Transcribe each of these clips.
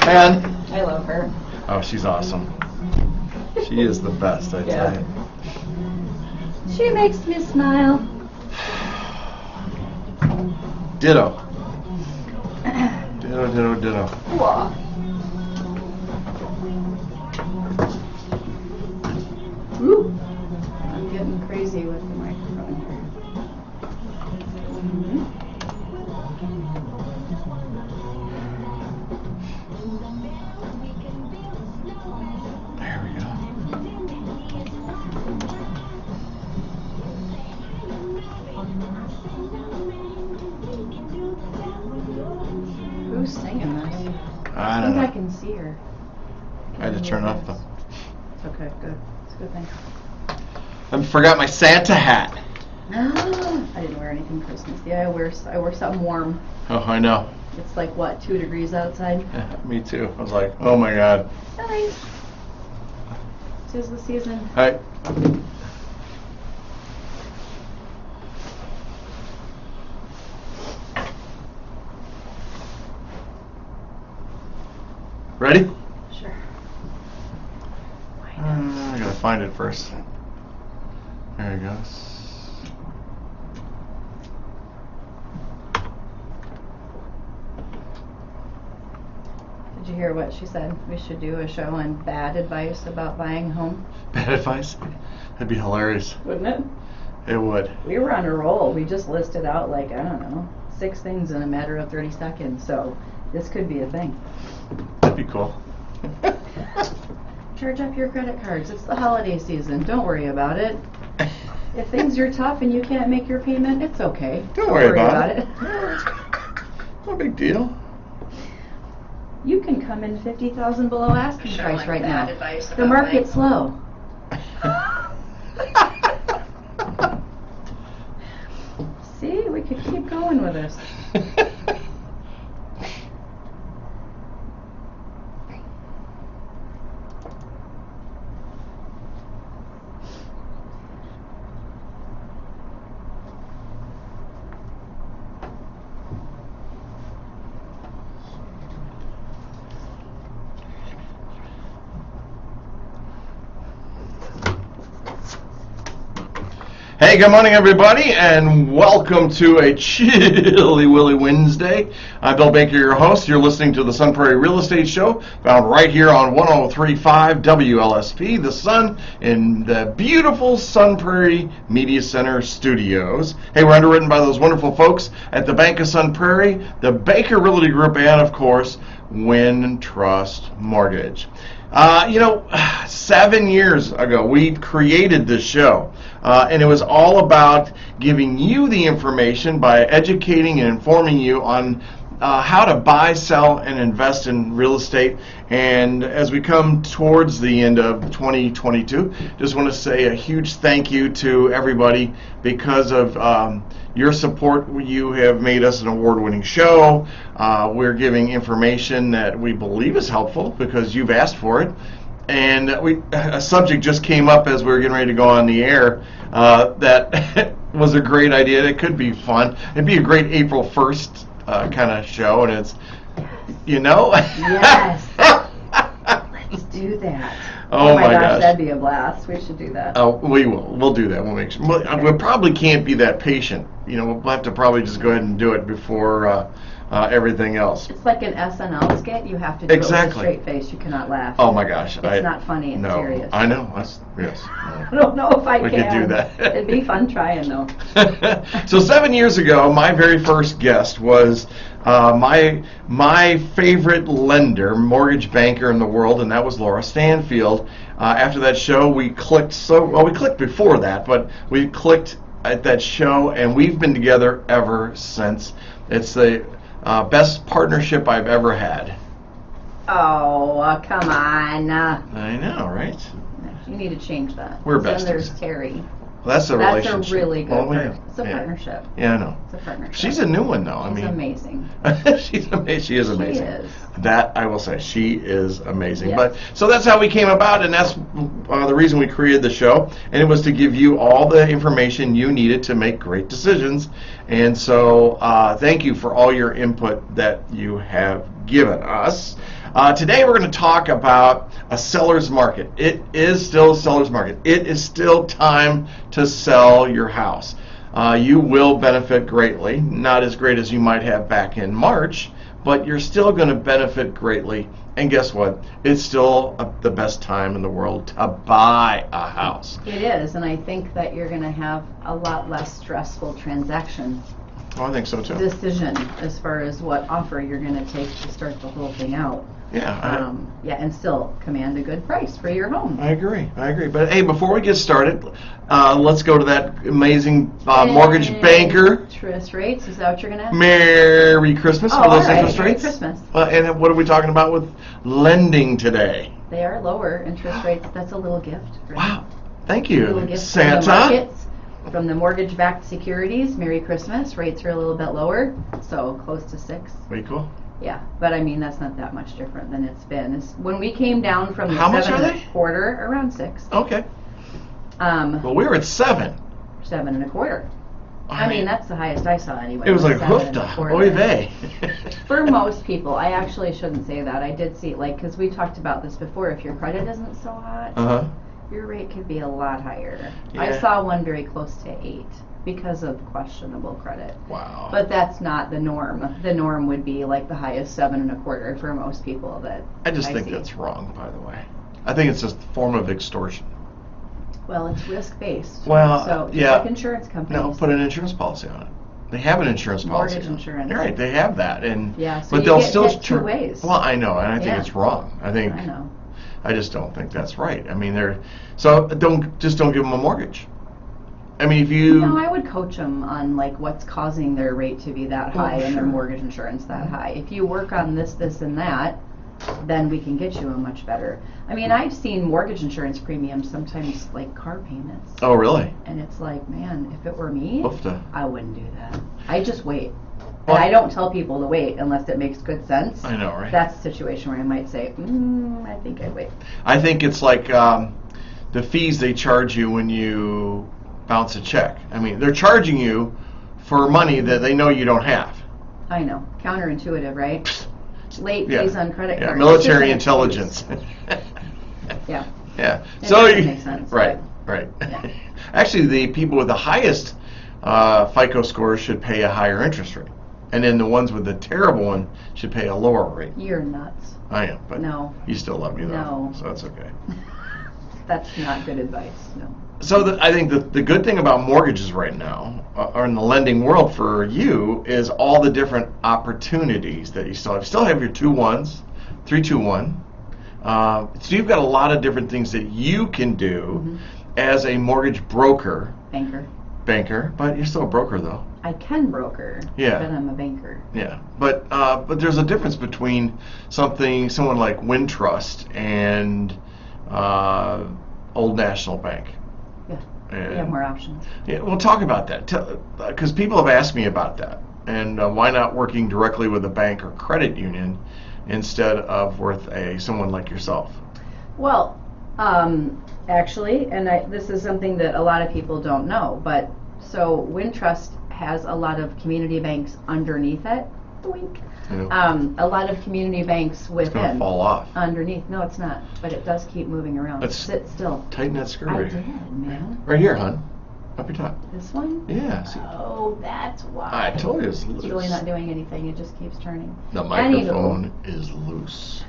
And I love her. oh, she's awesome. She is the best, I tell you. She makes me smile. Ditto. Ditto, ditto, ditto. Whoa. Ooh. I'm getting crazy with the microphone here. Mm-hmm. There we go. Who's singing this? I I don't think I know. can see her. I had to turn off the. It's okay, good. It's a good thing. I forgot my Santa hat. No, I didn't wear anything Christmas. Yeah, I wear something warm. Oh, I know. It's like what, 2 degrees outside? Me too. I was like, oh my god. Nice. 'Tis the season. Hi. Ready? Sure. I gotta find it first. There it goes. Did you hear what she said? We should do a show on bad advice about buying a home. Bad advice? That'd be hilarious. Wouldn't it? It would. We were on a roll. We just listed out like, I don't know, 6 things in a matter of 30 seconds. So this could be a thing. That'd be cool. Charge up your credit cards. It's the holiday season. Don't worry about it. If things are tough and you can't make your payment, it's okay. Don't worry about it. No big deal. You can come in 50,000 below asking Show price like right bad now. advice The about market's low. See, we could keep going with this. Hey, good morning, everybody, and welcome to a Chilly Willy Wednesday. I'm Bill Baker, your host. You're listening to the Sun Prairie Real Estate Show, found right here on 103.5 WLSP, The Sun, in the beautiful Sun Prairie Media Center studios. Hey, we're underwritten by those wonderful folks at the Bank of Sun Prairie, the Baker Realty Group, and, of course, Win Trust Mortgage. 7 years ago, we created this show, and it was all about giving you the information by educating and informing you on how to buy, sell, and invest in real estate. And as we come towards the end of 2022, just want to say a huge thank you to everybody because of your support. You have made us an award-winning show. We're giving information that we believe is helpful because you've asked for it. And a subject just came up as we were getting ready to go on the air that was a great idea. It could be fun. It'd be a great April 1st kind of show, and it's, Yes. Let's do that. Oh my gosh. That'd be a blast. We should do that. Oh, we will. We'll do that. We'll make sure. We probably can't be that patient. We'll have to probably just go ahead and do it before everything else. It's like an SNL skit. You have to do it with a straight face. You cannot laugh. Oh my gosh. It's not funny. It's serious. I know. Yes. I don't know if I We can. could do that. It'd be fun trying though. So 7 years ago, my very first guest was my favorite lender, mortgage banker in the world, and that was Laura Stanfield. After that show, we clicked. We clicked before that, but we clicked at that show, and we've been together ever since. It's the best partnership I've ever had. Oh, come on. I know, right? You need to change that. We're Then besties. there's Terry. That's a relationship. That's a really good yeah. It's a partnership. Yeah, I know. It's a partnership. She's a new one, though. She's amazing. She's amazing. She is amazing. She is. That I will say, she is amazing. Yes. But so that's how we came about, and that's the reason we created the show. And it was to give you all the information you needed to make great decisions. And so, thank you for all your input that you have given us. Today we're going to talk about a seller's market. It is still a seller's market. It is still time to sell your house. You will benefit greatly, not as great as you might have back in March, but you're still going to benefit greatly. And guess what? It's still the best time in the world to buy a house. It is, and I think that you're going to have a lot less stressful transaction Oh, I think so too. decision as far as what offer you're going to take to start the whole thing out. Yeah. And still command a good price for your home. I agree. But hey, before we get started, let's go to that amazing mortgage banker. Interest rates, is that what you're going to ask? Merry Christmas for all those right. interest Merry rates. Christmas. And what are we talking about with lending today? They are lower interest rates. That's a little gift. Right? Wow. Thank A little you, gift Santa. From the markets, from the mortgage-backed securities. Merry Christmas. Rates are a little bit lower, so close to 6. Very cool. Yeah, but I mean that's not that much different than it's been. When we came down from the How much 7 are and they? a quarter, around 6. Okay. Well, we were at 7. 7 and a quarter. I mean that's the highest I saw anyway. It was like 7 and a hoofda. quarter. Oy vey. For most people, I actually shouldn't say that. I did see because we talked about this before. If your credit isn't so hot, your rate could be a lot higher. I Yeah. saw one very close to 8 because of questionable credit. Wow. But that's not the norm. The norm would be like the highest 7 and a quarter for most people that I just think see. that's wrong, by the way. I think it's just a form of extortion. Well, it's risk-based. Well, so yeah. like insurance companies. No, put an insurance policy on it. They have an insurance policy. Mortgage insurance. Right, they have that, and Yeah, so but you they'll get still hit two ways. Well, I know, and I think Yeah. it's wrong. I know. I just don't think that's right. I mean, don't give them a mortgage. I mean, if you No, I would coach them on like what's causing their rate to be that high and their sure. mortgage insurance that high. If you work on this, and that, then we can get you a much better. I mean, I've seen mortgage insurance premiums sometimes like car payments. Oh, really? And it's like, man, if it were me, Oofta. I wouldn't do that. I just wait. Well- And I don't tell people to wait unless it makes good sense. I know, right? That's a situation where I might say, I think I'd wait. I think it's like the fees they charge you when you bounce a check. I mean, they're charging you for money that they know you don't have. I know. Counterintuitive, right? Late Yeah. fees on credit Yeah, cards. military It's just an intelligence. Yeah. Yeah. It So doesn't make sense, right. Yeah. Actually, the people with the highest FICO scores should pay a higher interest rate, and then the ones with the terrible one should pay a lower rate. You're nuts. I am, but No. you still love me though, No. so that's okay. That's not good advice. No. So I think the good thing about mortgages right now, or in the lending world for you, is all the different opportunities that you still have. You still have your 2-1s, 3-2-1. So you've got a lot of different things that you can do as a mortgage broker, banker, but you're still a broker though. I can broker, Yeah. but I'm a banker. Yeah, but there's a difference between someone like Wintrust and Old National Bank. Yeah. And, We have more options. Yeah, we'll talk about that because people have asked me about that, and why not working directly with a bank or credit union instead of with someone like yourself? Well, actually, and this is something that a lot of people don't know, but so Wintrust has a lot of community banks underneath it. Wink. A lot of community banks It's within. gonna fall off. Underneath. No, it's not, but it does keep moving around. Let's Sit still. Tighten that screw I right did, here. man. Right here, hon. Up your top. This one? Yeah. See, Oh, that's why. I told you it's loose. It's really not doing anything. It just keeps turning. The Anywho. microphone is loose.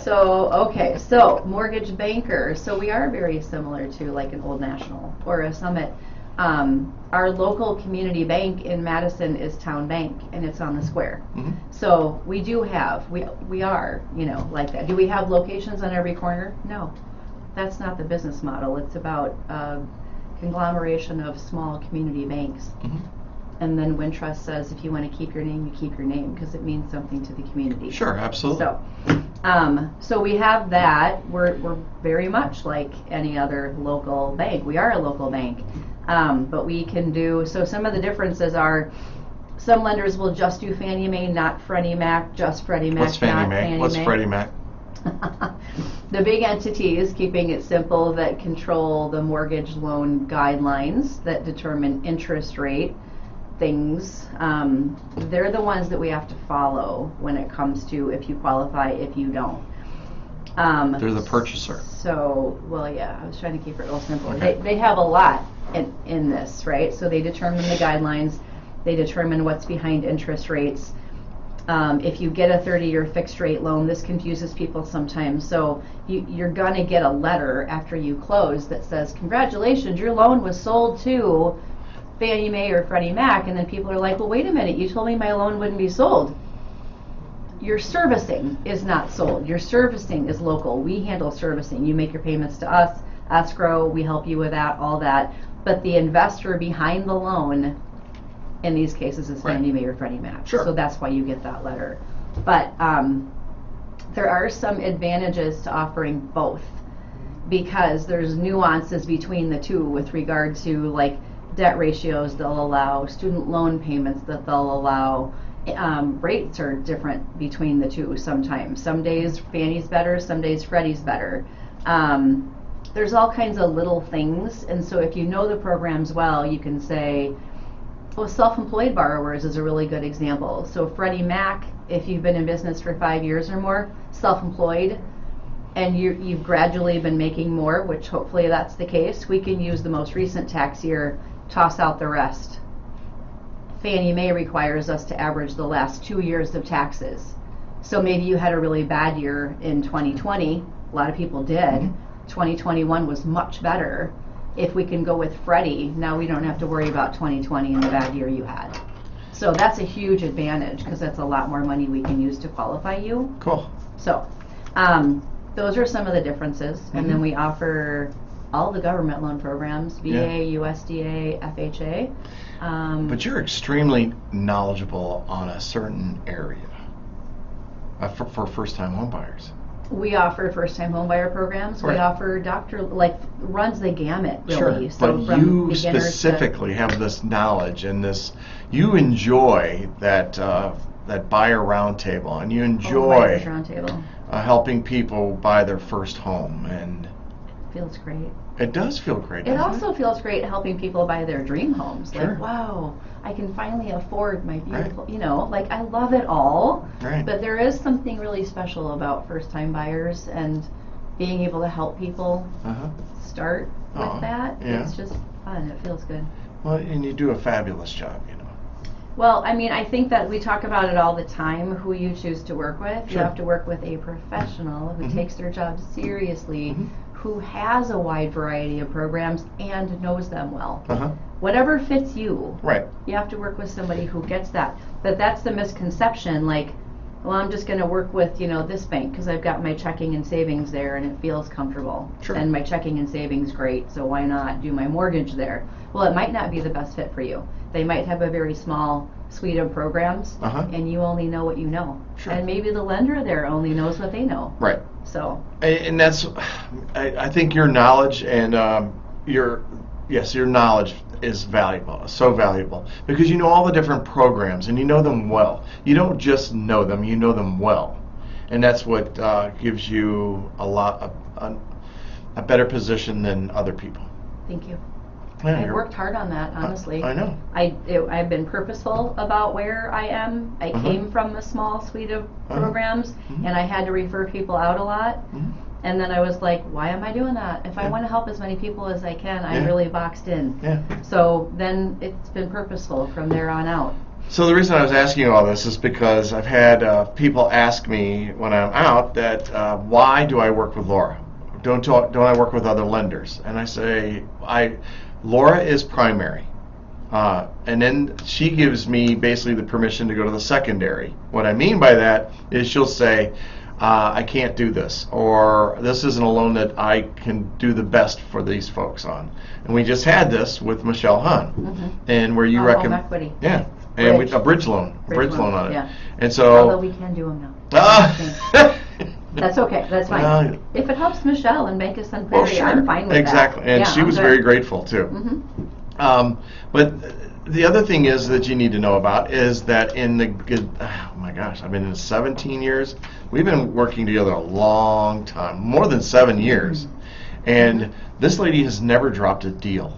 So mortgage banker. So we are very similar to like an Old National or a Summit. Our local community bank in Madison is Town Bank, and it's on the square. So we do have, we are, like that. Do we have locations on every corner? No. That's not the business model. It's about conglomeration of small community banks. And then Wintrust says if you want to keep your name, you keep your name because it means something to the community. Sure, absolutely. So we have that. We're very much like any other local bank. We are a local bank, but we can do. So some of the differences are, some lenders will just do Fannie Mae, not Freddie Mac, just Freddie Mac, What's Fannie not Mae? Fannie What's Mae. Freddie Mac? The big entities, keeping it simple, that control the mortgage loan guidelines that determine interest rate things. They're the ones that we have to follow when it comes to if you qualify, if you don't. They're the purchaser. So, well, yeah, I was trying to keep it real simple. Okay. They have a lot in this, right? So they determine the guidelines, they determine what's behind interest rates. If you get a 30-year fixed rate loan, this confuses people sometimes. So you're going to get a letter after you close that says, congratulations, your loan was sold to Fannie Mae or Freddie Mac. And then people are like, well, wait a minute, you told me my loan wouldn't be sold. Your servicing is not sold. Your servicing is local. We handle servicing. You make your payments to us, escrow, we help you with that, all that. But the investor behind the loan in these cases is Fannie Mae or Freddie Mac. Sure. So that's why you get that letter. But there are some advantages to offering both, because there's nuances between the two with regard to like debt ratios they'll allow, student loan payments that they'll allow. Rates are different between the two sometimes. Some days Fannie's better, some days Freddie's better. There's all kinds of little things, and so if you know the programs well, you can say, well, self-employed borrowers is a really good example. So Freddie Mac, if you've been in business for 5 years or more, self-employed, and you've gradually been making more, which hopefully that's the case, we can use the most recent tax year, toss out the rest. Fannie Mae requires us to average the last 2 years of taxes. So maybe you had a really bad year in 2020, a lot of people did. Mm-hmm. 2021 was much better. If we can go with Freddie, now we don't have to worry about 2020 and the bad year you had. So that's a huge advantage, because that's a lot more money we can use to qualify you. Cool. So those are some of the differences. Mm-hmm. And then we offer all the government loan programs, VA, USDA, FHA. But you're extremely knowledgeable on a certain area for first-time home buyers. We offer first-time homebuyer programs. Right. We offer runs the gamut, Sure, really. So but from you beginners specifically have this knowledge and this. You enjoy that buyer roundtable, and you enjoy buyer's roundtable. Helping people buy their first home, and Feels great. it does feel great. It doesn't also feels great helping people buy their dream homes. Sure. Like, wow, I can finally afford my beautiful, like I love it all. Right. But there is something really special about first-time buyers and being able to help people start with that. Yeah. It's just fun. It feels good. Well, and you do a fabulous job, you know. Well, I mean, I think that we talk about it all the time, who you choose to work with. You Sure. have to work with a professional who takes their job seriously, who has a wide variety of programs and knows them well. Whatever fits you. Right. You have to work with somebody who gets that. But that's the misconception, like, well, I'm just going to work with, this bank because I've got my checking and savings there and it feels comfortable. Sure. And my checking and savings great, so why not do my mortgage there? Well, it might not be the best fit for you. They might have a very small suite of programs, and you only know what you know. Sure. And maybe the lender there only knows what they know. Right. So. And that's, I think your knowledge and your knowledge is valuable, so valuable, because you know all the different programs and you know them well. You don't just know them, you know them well. And that's what gives you a better position than other people. Thank you. Yeah, I've worked hard on that, honestly. I know. I've been purposeful about where I am. I came from a small suite of programs, and I had to refer people out a lot. And then I was like, why am I doing that? If I want to help as many people as I can, I'm really boxed in. So then it's been purposeful from there on out. So the reason I was asking you all this is because I've had people ask me when I'm out that why do I work with Laura? Don't I work with other lenders? And I say Laura is primary, and then she gives me basically the permission to go to the secondary. What I mean by that is she'll say, I can't do this, or this isn't a loan that I can do the best for these folks on. And we just had this with Michelle Hahn, and where you recommend, home equity. And a bridge loan on it. Yeah. And so, although we can do them now. That's okay. That's fine. If it helps Michelle and Bank of Sun Prairie, sure. I'm fine with exactly. that. And she was very grateful too. But the other thing is that you need to know about is that oh my gosh, I've been in 17 years. We've been working together a long time, more than 7 years. And this lady has never dropped a deal.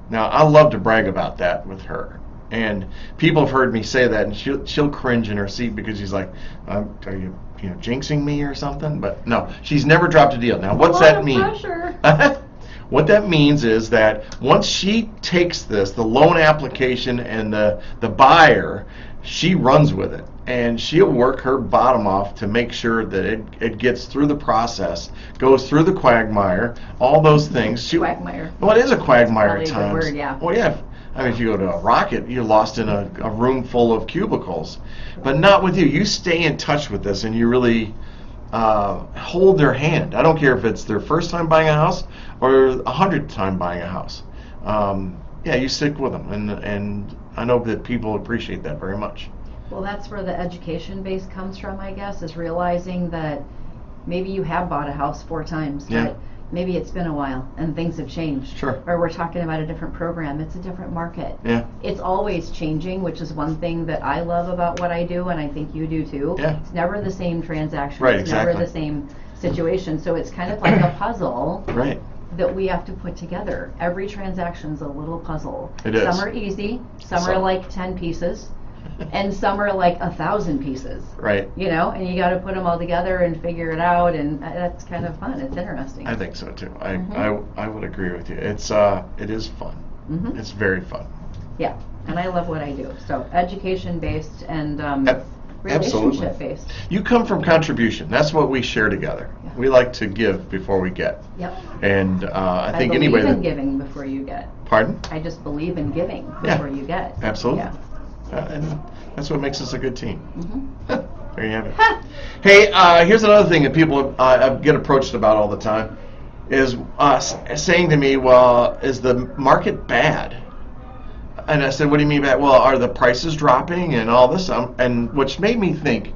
Now, I love to brag about that with her. And people have heard me say that, and she'll cringe in her seat because she's like, "Are you jinxing me or something?" But no, she's never dropped a deal. Now, what's that mean? Pressure. What that means is that once she takes this, the loan application and the buyer, she runs with it, and she'll work her bottom off to make sure that it gets through the process, goes through the quagmire, all those things. Quagmire. Well, it is a quagmire at Probably a times. good word, yeah. Well, yeah. I mean, if you go to a Rocket, you're lost in a room full of cubicles. But not with you. You stay in touch with this, and you really hold their hand. I don't care if it's their first time buying a house or 100th time buying a house. Yeah, you stick with them, and I know that people appreciate that very much. Well, that's where the education base comes from, I guess, is realizing that maybe you have bought a house 4 times, Yeah. but maybe it's been a while and things have changed. Sure. Or we're talking about a different program. It's a different market. Yeah. It's always changing, which is one thing that I love about what I do, and I think you do too. Yeah. It's never the same transaction. Right, It's never exactly. the same situation. So it's kind of like a puzzle Right. that we have to put together. Every transaction's a little puzzle. It is. Some are easy, some are Some. like 10 pieces, and some are like 1,000 pieces. Right. You know, and you got to put them all together and figure it out, and that's kind of fun. It's interesting. I think so too. Mhm. I would agree with you. It is fun. Mhm. It's very fun. Yeah, and I love what I do. So education based and Absolutely. relationship based. You come from contribution. That's what we share together. Yeah. We like to give before we get. Yep. And I think believe anybody in that. giving before you get. Pardon? I just believe in giving Yeah. before you get. Absolutely. Yeah. And that's what makes us a good team. Mhm. There you have it. Hey, here's another thing that people get approached about all the time is saying to me, well, is the market bad? And I said, what do you mean bad? Well, are the prices dropping and all this? And which made me think,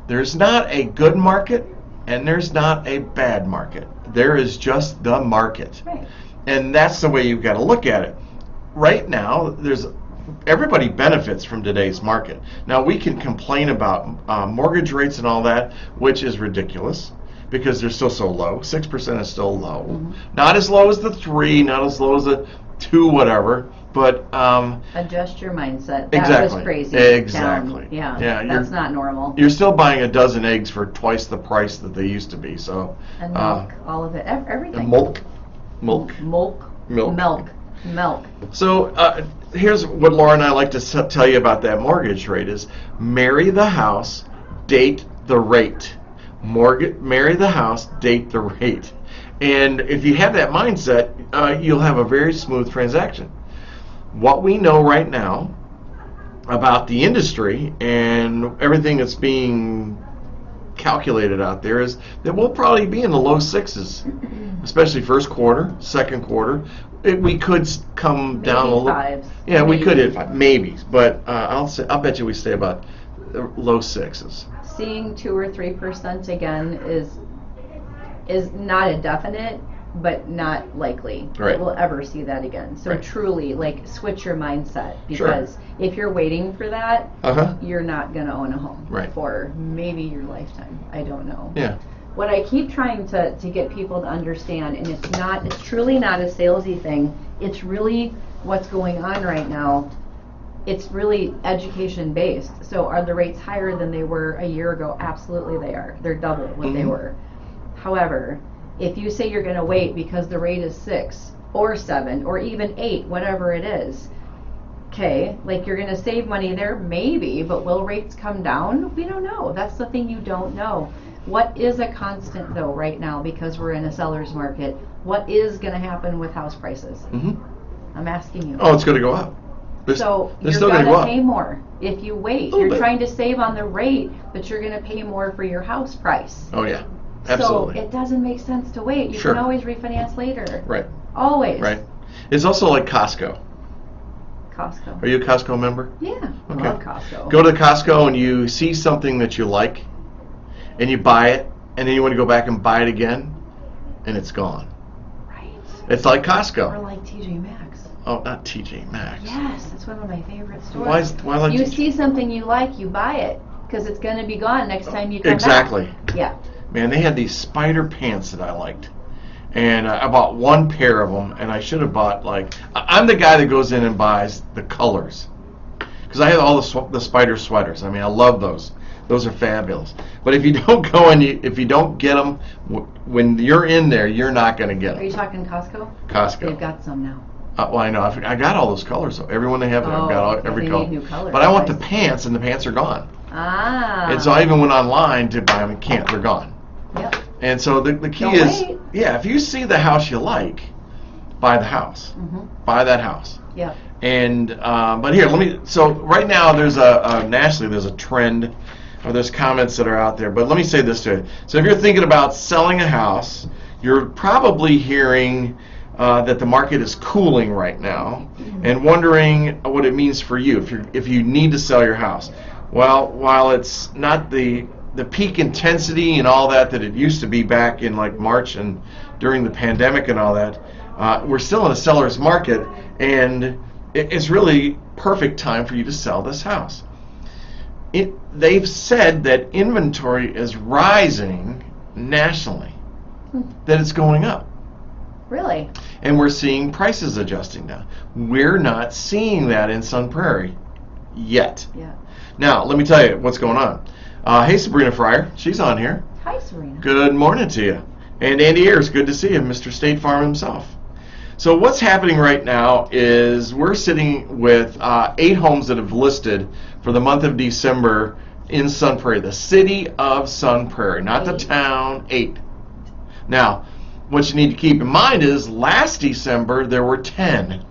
there's not a good market and there's not a bad market. There is just the market. Right. And that's the way you've got to look at it. Right now, everybody benefits from today's market. Now, we can complain about mortgage rates and all that, which is ridiculous because they're still so low. 6% is still low. Mhm. Not as low as the 3, not as low as the 2, whatever. But Adjust your mindset. That exactly. was crazy. Exactly. Yeah. Yeah, That's not normal. you're still buying a dozen eggs for twice the price that they used to be. So And milk, all of it, everything. and milk. Milk. Milk. Milk. So here's what Laura and I like to tell you about that mortgage rate is marry the house, date the rate. Marry the house, date the rate. And if you have that mindset, you'll have a very smooth transaction. What we know right now about the industry and everything that's being calculated out there is that we'll probably be in the low 6s, especially first quarter, second quarter. We could come down a little. 5s. Yeah, we Maybe. could hit 5, maybe, but I'll bet you we stay about low 6s. Seeing 2 or 3% again is not a definite, but not likely Right. that we'll ever see that again. So Right. truly, like, switch your mindset, Sure. because if you're waiting for that, Uh-huh. you're not going to own a home Right. for maybe your lifetime. I don't know. Yeah. What I keep trying to get people to understand, and it's truly not a salesy thing, it's really what's going on right now. It's really education based. So are the rates higher than they were a year ago? Absolutely they are. They're double what they Mhm. were. However, if you say you're going to wait because the rate is 6 or 7 or even 8, whatever it is, okay, like you're going to save money there, maybe, but will rates come down? We don't know. That's the thing you don't know. What is a constant though right now, because we're in a seller's market? What is going to happen with house prices? Hmm. I'm asking you. Oh, it's going to go up. So they're you're still going gonna go to up. pay more if you wait. Little You're bit. trying to save on the rate, but you're going to pay more for your house price. Oh yeah, absolutely. So it doesn't make sense to wait. You Sure. can always refinance later. Right. Always. Right. It's also like Costco. Costco. Are you a Costco member? Yeah. Okay. Love Costco. Go to Costco and you see something that you like, and you buy it, and then you want to go back and buy it again, and it's gone. Right. It's like Or Costco. like TJ Maxx. Oh, not TJ Maxx. Yes, that's one of my favorite stores. Why like You TJ? see something you like, you buy it because it's going to be gone next time you come Exactly. back. Yeah. Man, they had these spider pants that I liked. And I bought one pair of them, and I should have bought, like, I'm the guy that goes in and buys the colors. because I have all the spider sweaters. I mean, I love those. Those are fabulous. But if you don't go and if you don't get them, when you're in there, you're not going to get them. Are you talking Costco? Costco. They've got some now. Well, I know. I got all those colors. So everyone they have there, I've got every color. Need new colors. But I want the pants, and the pants are gone. Ah. And so I even went online to buy them and can't. They're gone. Yep. And so the key Don't is, wait. yeah, if you see the house you like, buy the house. Buy that house. Yep. And but here, so right now there's nationally there's a trend, or there's comments that are out there. But let me say this to you. So if you're thinking about selling a house, you're probably hearing that the market is cooling right now, and wondering what it means for you if you need to sell your house. Well, while it's not the peak intensity and all that it used to be back in like March and during the pandemic and all that, we're still in a seller's market, and it's really perfect time for you to sell this house. They've said that inventory is rising nationally, that it's going up. Really? And we're seeing prices adjusting now. We're not seeing that in Sun Prairie yet. Yeah. Now, let me tell you what's going on. Hey, Sabrina Fryer. She's on here. Hi, Serena. Good morning to you. And Andy Ayers, good to see you, Mr. State Farm himself. So what's happening right now is we're sitting with 8 homes that have listed for the month of December in Sun Prairie, the city of Sun Prairie, not the town, 8. Now, what you need to keep in mind is last December there were 10.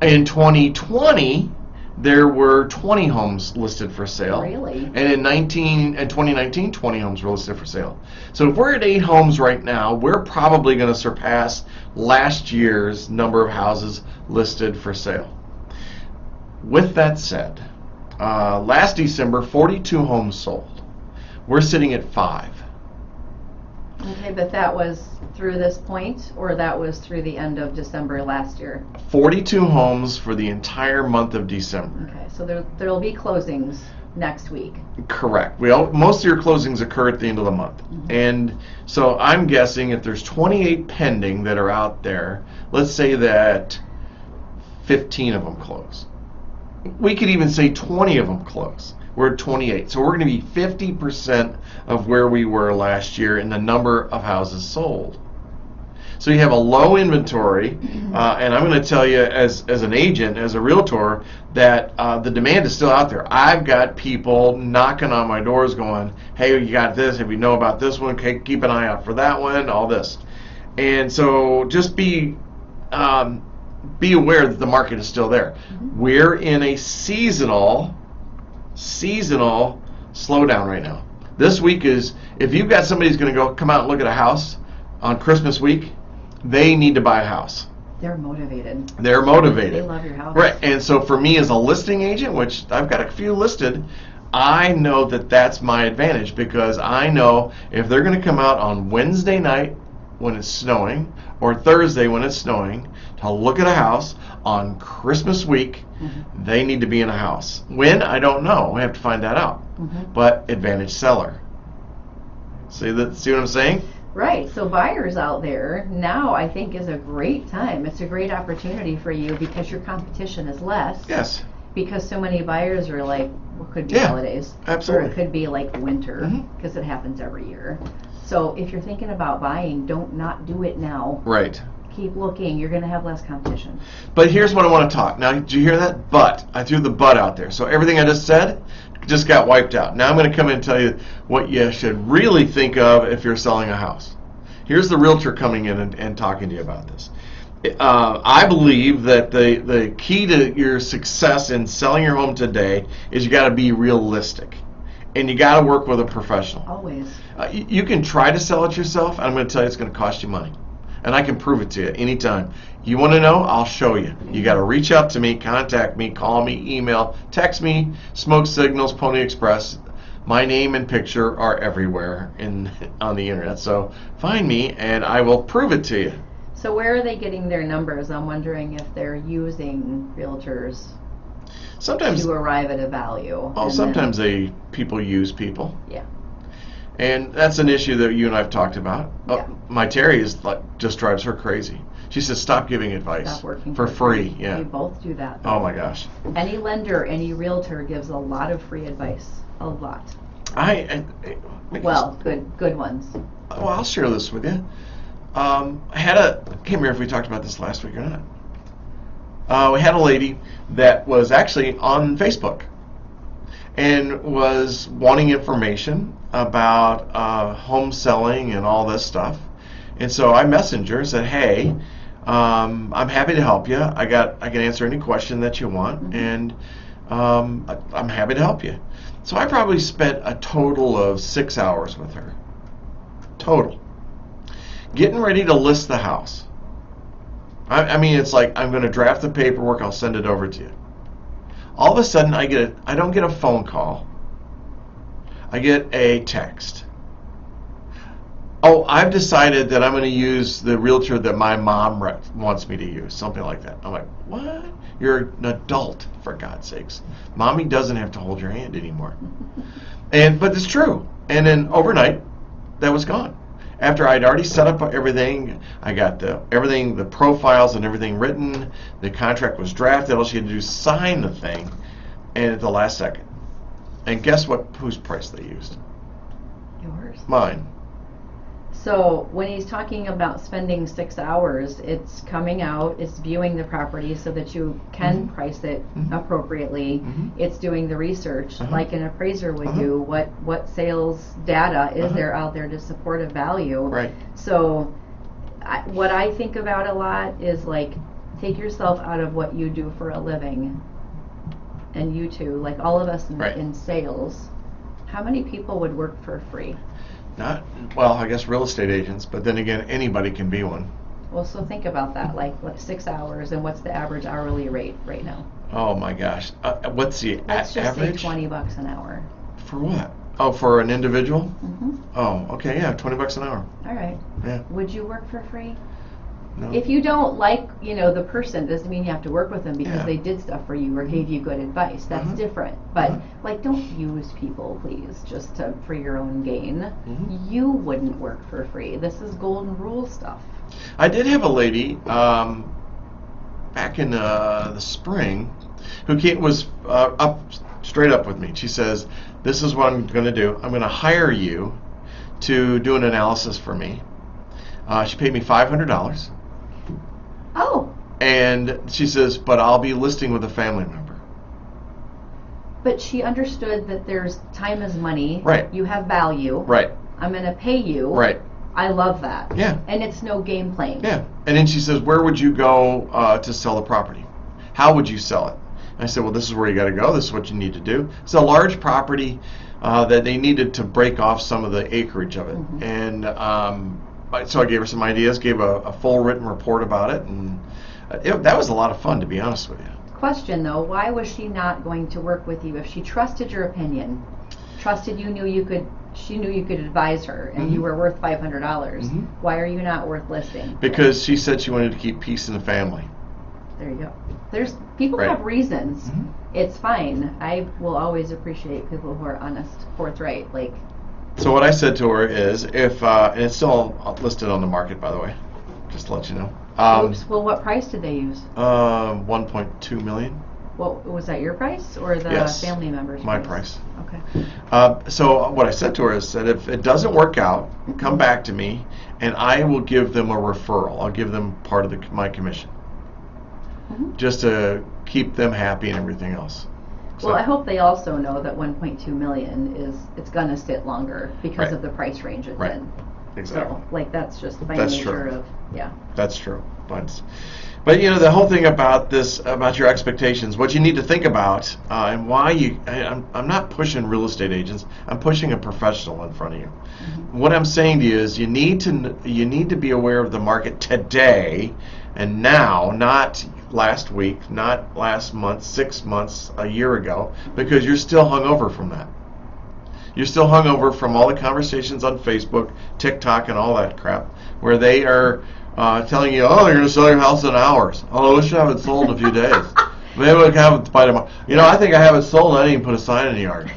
In 2020, there were 20 homes listed for sale. Really? And in 2019, 20 homes were listed for sale. So if we're at 8 homes right now, we're probably going to surpass last year's number of houses listed for sale. With that said, last December, 42 homes sold. We're sitting at 5. Okay, but that was through this point, or that was through the end of December last year? 42 homes for the entire month of December. Okay, so there'll be closings next week. Correct. Most of your closings occur at the end of the month. And so I'm guessing if there's 28 pending that are out there, let's say that 15 of them close. We could even say 20 of them close. We're at 28. So we're going to be 50% of where we were last year in the number of houses sold. So you have a low inventory, and I'm going to tell you as an agent, as a realtor, that the demand is still out there. I've got people knocking on my doors going, hey, you got this, if you know about this one, keep an eye out for that one, all this. And so just be aware that the market is still there. We're in a seasonal slowdown right now. This week is, if you've got somebody who's going to come out and look at a house on Christmas week, they need to buy a house. They're motivated. They're motivated. They love your house. Right. And so for me as a listing agent, which I've got a few listed, I know that that's my advantage, because I know if they're going to come out on Wednesday night when it's snowing or Thursday when it's snowing to look at a house on Christmas week, they need to be in a house. When? I don't know. We have to find that out. But advantage seller. See what I'm saying? Right. So buyers out there now, I think, is a great time. It's a great opportunity for you because your competition is less. Yes. Because so many buyers are like, well, could be holidays. Absolutely. Or it could be like winter, because it happens every year. So if you're thinking about buying, don't not do it now. Right. Keep looking. You're going to have less competition. But here's what I want to talk. Now, did you hear that? But. I threw the but out there. So everything I just said just got wiped out. Now I'm going to come in and tell you what you should really think of if you're selling a house. Here's the realtor coming in and talking to you about this. I believe that the key to your success in selling your home today is you got to be realistic. And you got to work with a professional. Always. You can try to sell it yourself, and I'm going to tell you it's going to cost you money. And I can prove it to you anytime. You want to know? I'll show you. You got to reach out to me, contact me, call me, email, text me, Smoke Signals, Pony Express. My name and picture are everywhere on the internet. So find me, and I will prove it to you. So where are they getting their numbers? I'm wondering if they're using realtors to arrive at a value. Oh, sometimes people use people. Yeah. And that's an issue that you and I have talked about. Yeah. My Terry just drives her crazy. She says, stop giving advice Stop working for free. Yeah. We both do that. Oh my gosh. Any lender, any realtor gives a lot of free advice. A lot. Well, good ones. Well, I'll share this with you. I can't remember if we talked about this last week or not. We had a lady that was actually on Facebook and was wanting information about home selling and all this stuff. And so I messaged her and said, hey, I'm happy to help you. I can answer any question that you want, and I'm happy to help you. So I probably spent a total of 6 hours with her. Total. Getting ready to list the house. I mean, it's like I'm going to draft the paperwork. I'll send it over to you. All of a sudden, I don't get a phone call. I get a text. Oh, I've decided that I'm going to use the realtor that my mom wants me to use. Something like that. I'm like, what? You're an adult, for God's sakes. Mommy doesn't have to hold your hand anymore. But it's true. And then overnight, that was gone. After I'd already set up everything, I got the profiles and everything written. The contract was drafted. All she had to do is sign the thing, and at the last second. And guess whose price they used? Yours. Mine. So when he's talking about spending 6 hours, it's coming out, it's viewing the property so that you can price it appropriately. It's doing the research like an appraiser would do. What sales data is there out there to support a value? Right. So what I think about a lot is like, take yourself out of what you do for a living, and you too, like all of us in sales. How many people would work for free? I guess real estate agents, but then again, anybody can be one. Well, so think about that, like 6 hours, and what's the average hourly rate right now? Oh my gosh. What's the Let's just average? say $20 an hour. For what? Oh, for an individual? Mm-hmm. Oh, okay, yeah, $20 an hour. All right. Yeah. Would you work for free? No. If you don't like, the person, doesn't mean you have to work with them because Yeah. they did stuff for you or gave you good advice. That's different. But don't use people, please, just for your own gain. You wouldn't work for free. This is golden rule stuff. I did have a lady back in the spring who was straight up with me. She says, "This is what I'm going to do. I'm going to hire you to do an analysis for me." She paid me $500. Oh. And she says, but I'll be listing with a family member. But she understood that there's time is money. Right. You have value. Right. I'm going to pay you. Right. I love that. Yeah. And it's no game playing. Yeah. And then she says, where would you go to sell the property? How would you sell it? And I said, well, this is where you got to go. This is what you need to do. It's a large property that they needed to break off some of the acreage of it. And so I gave her some ideas, gave a full written report about it, and that was a lot of fun, to be honest with you. Question though, why was she not going to work with you if she trusted your opinion, trusted she knew you could advise her, and you were worth $500? Why are you not worth listing? Because she said she wanted to keep peace in the family. There you go. People have reasons. It's fine. I will always appreciate people who are honest, forthright. So what I said to her is, and it's still listed on the market, by the way, just to let you know. Oops. Well, what price did they use? $1.2 million. Well, was that your price or the family member's my price? Okay. So what I said to her is that if it doesn't work out, come back to me, and I will give them a referral. I'll give them part of my commission, just to keep them happy and everything else. So. Well, I hope they also know that 1.2 million it's going to sit longer because of the price range it's in. Exactly. So, that's just by nature of That's true. But the whole thing about this, about your expectations, what you need to think about, and why I'm not pushing real estate agents. I'm pushing a professional in front of you. What I'm saying to you is you need to be aware of the market today and now, not last week, not last month, 6 months, a year ago, because you're still hungover from that. You're still hungover from all the conversations on Facebook, TikTok, and all that crap, where they are telling you, oh, you're going to sell your house in hours. Oh, I wish I have it sold in a few days. Maybe we can have it by tomorrow. I think I have it sold. I didn't even put a sign in the yard.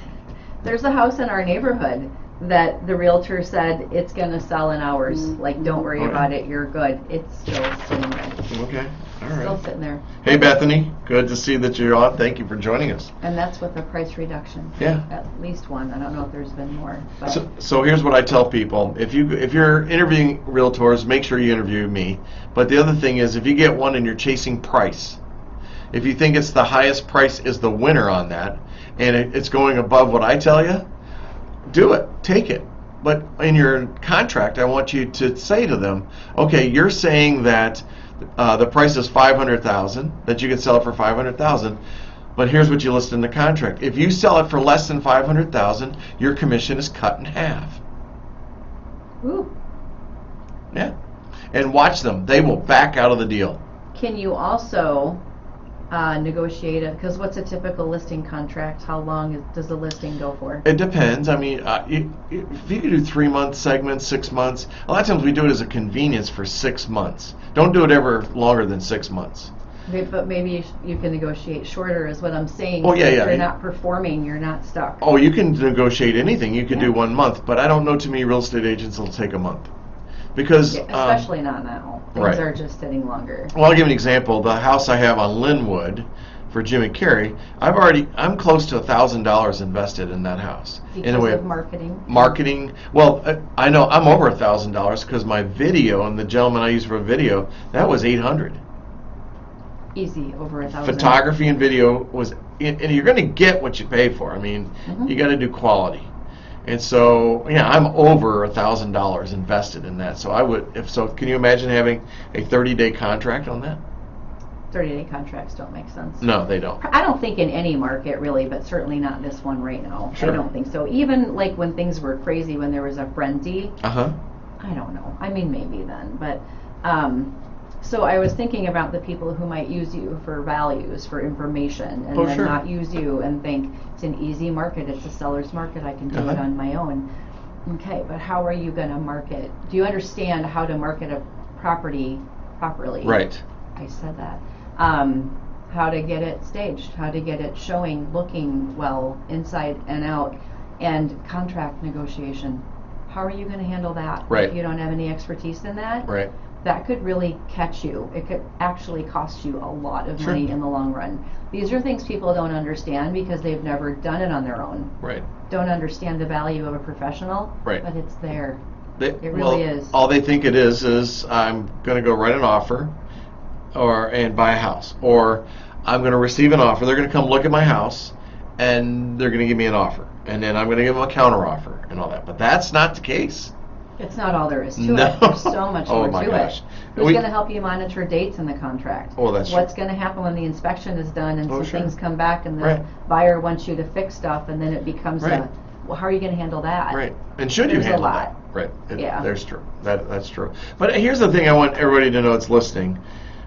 There's a house in our neighborhood that the realtor said it's going to sell in hours. Like, don't worry Okay. about it. You're good. It's still sitting there. Okay. All Still right. sitting there. Hey, Bethany. Good to see that you're on. Thank you for joining us. And that's with a price reduction. Yeah. At least one. I don't know if there's been more. But So here's what I tell people: if you're interviewing realtors, make sure you interview me. But the other thing is, if you get one and you're chasing price, if you think it's the highest price is the winner on that, and it's going above what I tell you, do it, take it. But in your contract, I want you to say to them, okay, you're saying that the price is $500,000, that you can sell it for $500,000, but here's what you list in the contract: if you sell it for less than $500,000, your commission is cut in half. ooh. Yeah, and watch them; they will back out of the deal. Can you also negotiate it? Because what's a typical listing contract? How long does the listing go for? It depends. I mean, if you can do 3-month segments, 6 months, a lot of times we do it as a convenience for 6 months. Don't do it ever longer than 6 months. But maybe you can negotiate shorter, is what I'm saying. Oh, yeah, If yeah. you're not performing, you're not stuck. Oh, you can negotiate anything. You can Yeah. do 1 month, but I don't know too many real estate agents that'll take a month. Because, Yeah, especially not now. Things right. are just sitting longer. well, I'll give you an example. The house I have on Linwood for Jim and Carrie, I'm close to $1,000 invested in that house. Because of marketing. Marketing. Well, I know I'm over $1,000 because my video and the gentleman I use for video, that was $800. Easy, over 1,000. Photography and video was, and you're going to get what you pay for. I mean, Mhm. you got to do quality. And so, yeah, I'm over $1,000 invested in that. So I would, if so, can you imagine having a 30-day contract on that? 30-day contracts don't make sense. No, they don't. I don't think in any market really, but certainly not this one right now. Sure. I don't think so. Even like when things were crazy, when there was a frenzy, Uh-huh. I don't know. I mean, maybe then, but so I was thinking about the people who might use you for values, for information, and Oh, then sure. not use you and think it's an easy market, it's a seller's market, I can do it Uh-huh. on my own. Okay, but how are you going to market? Do you understand how to market a property properly? Right. I said that. How to get it staged, how to get it showing, looking well, inside and out, and contract negotiation. How are you going to handle that? Right. If you don't have any expertise in that, Right. that could really catch you. It could actually cost you a lot of Sure. money in the long run. These are things people don't understand because they've never done it on their own. Right. Don't understand the value of a professional, Right. but it's there. They, It really is. All they think it is I'm going to go write an offer and buy a house. Or I'm going to receive an offer. They're going to come look at my house and they're going to give me an offer. And then I'm going to give them a counter offer and all that. But that's not the case. It's not all there is to No. it. There's so much Oh more my to gosh. it. Who's We- going to help you monitor dates in the contract? Oh, that's What's going to happen when the inspection is done and Oh, some sure. things come back and the Right. buyer wants you to fix stuff and then it becomes Right. well, how are you going to handle that? Right. And should you There's a handle lot. that? Right. Yeah. That's true. That's true. But here's the thing I want everybody to know that's listening.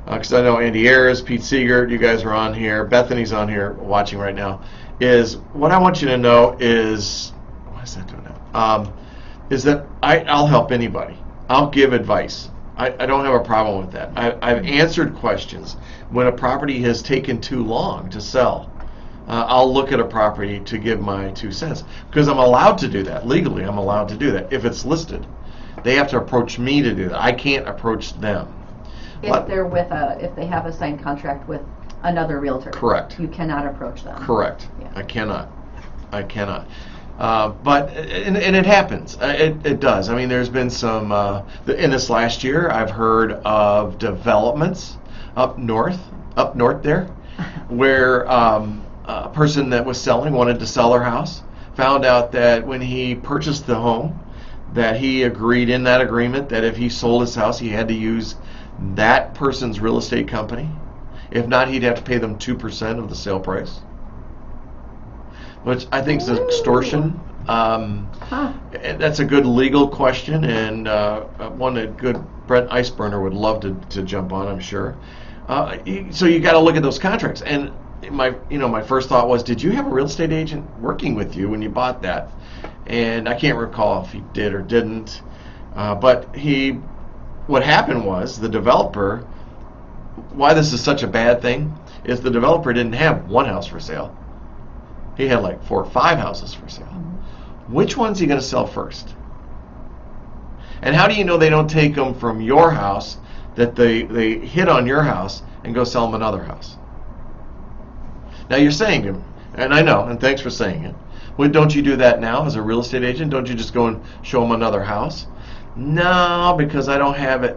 Because I know Andy Ayers, Pete Seegert, you guys are on here. Bethany's on here watching right now. Is what I want you to know is, what is that doing now? Is that I'll help anybody. I'll give advice. I don't have a problem with that. I've answered questions when a property has taken too long to sell. I'll look at a property to give my 2 cents because I'm allowed to do that legally. I'm allowed to do that if it's listed. They have to approach me to do that. I can't approach them. If they're if they have a signed contract with another realtor. Correct. You cannot approach them. Correct. Yeah. I cannot. But and it happens. It does. I mean, there's been some in this last year. I've heard of developments up north there, where a person that was selling wanted to sell their house, found out that when he purchased the home, that he agreed in that agreement that if he sold his house, he had to use that person's real estate company. If not, he'd have to pay them 2% of the sale price, which I think is extortion. That's a good legal question, and one that good Brent Iceburner would love to jump on, I'm sure. So you got to look at those contracts. And my first thought was, did you have a real estate agent working with you when you bought that? And I can't recall if he did or didn't. But what happened was the developer. Why this is such a bad thing is the developer didn't have one house for sale. He had like 4 or 5 houses for sale. which one's he going to sell first? And how do you know they don't take them from your house, that they hit on your house and go sell them another house? Now you're saying it, and I know, and thanks for saying it. Well, don't you do that now as a real estate agent? Don't you just go and show them another house? No, because I don't have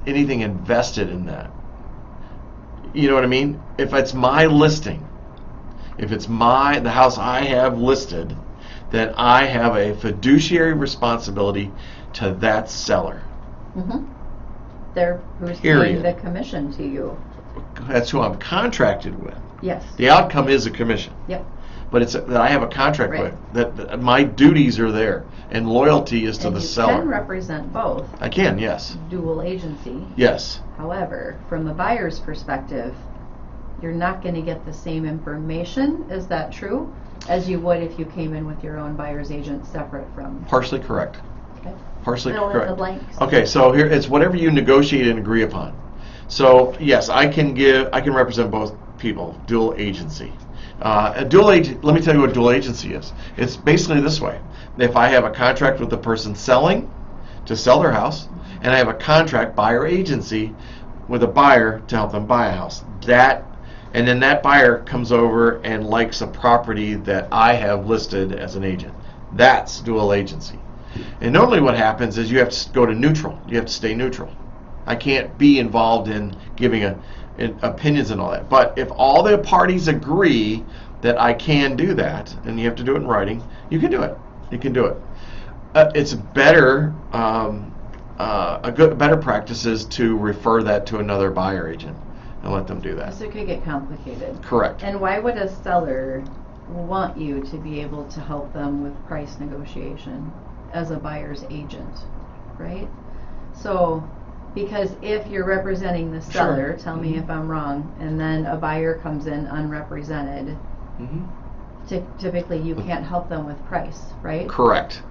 anything invested in that. You know what I mean? If it's my listing, if it's the house I have listed, then I have a fiduciary responsibility to that seller. Mm-hmm. They're who's Period. paying the commission to you. That's who I'm contracted with. Yes. The outcome is a commission. Yep. But it's that I have a contract Right. with. That my duties are there, and loyalty is to And the you seller. can represent both. I can, yes. Dual agency. Yes. However, from the buyer's perspective, you're not going to get the same information, is that true, as you would if you came in with your own buyer's agent separate from. Partially correct. Okay. Partially Fill in correct. the blanks. Okay, so here it's whatever you negotiate and agree upon. So yes, I can represent both people, dual agency. Let me tell you what dual agency is. It's basically this way. If I have a contract with the person selling to sell their house, and I have a contract buyer agency with a buyer to help them buy a house, and then that buyer comes over and likes a property that I have listed as an agent. That's dual agency. And normally what happens is you have to go to neutral. You have to stay neutral. I can't be involved in giving in opinions and all that. But if all the parties agree that I can do that, and you have to do it in writing, you can do it. You can do it. It's better. Better practice is to refer that to another buyer agent and let them do that. So it could get complicated. Correct. And why would a seller want you to be able to help them with price negotiation as a buyer's agent, right? So, because if you're representing the seller, Sure. tell me if I'm wrong, and then a buyer comes in unrepresented, typically you can't help them with price, right? Correct.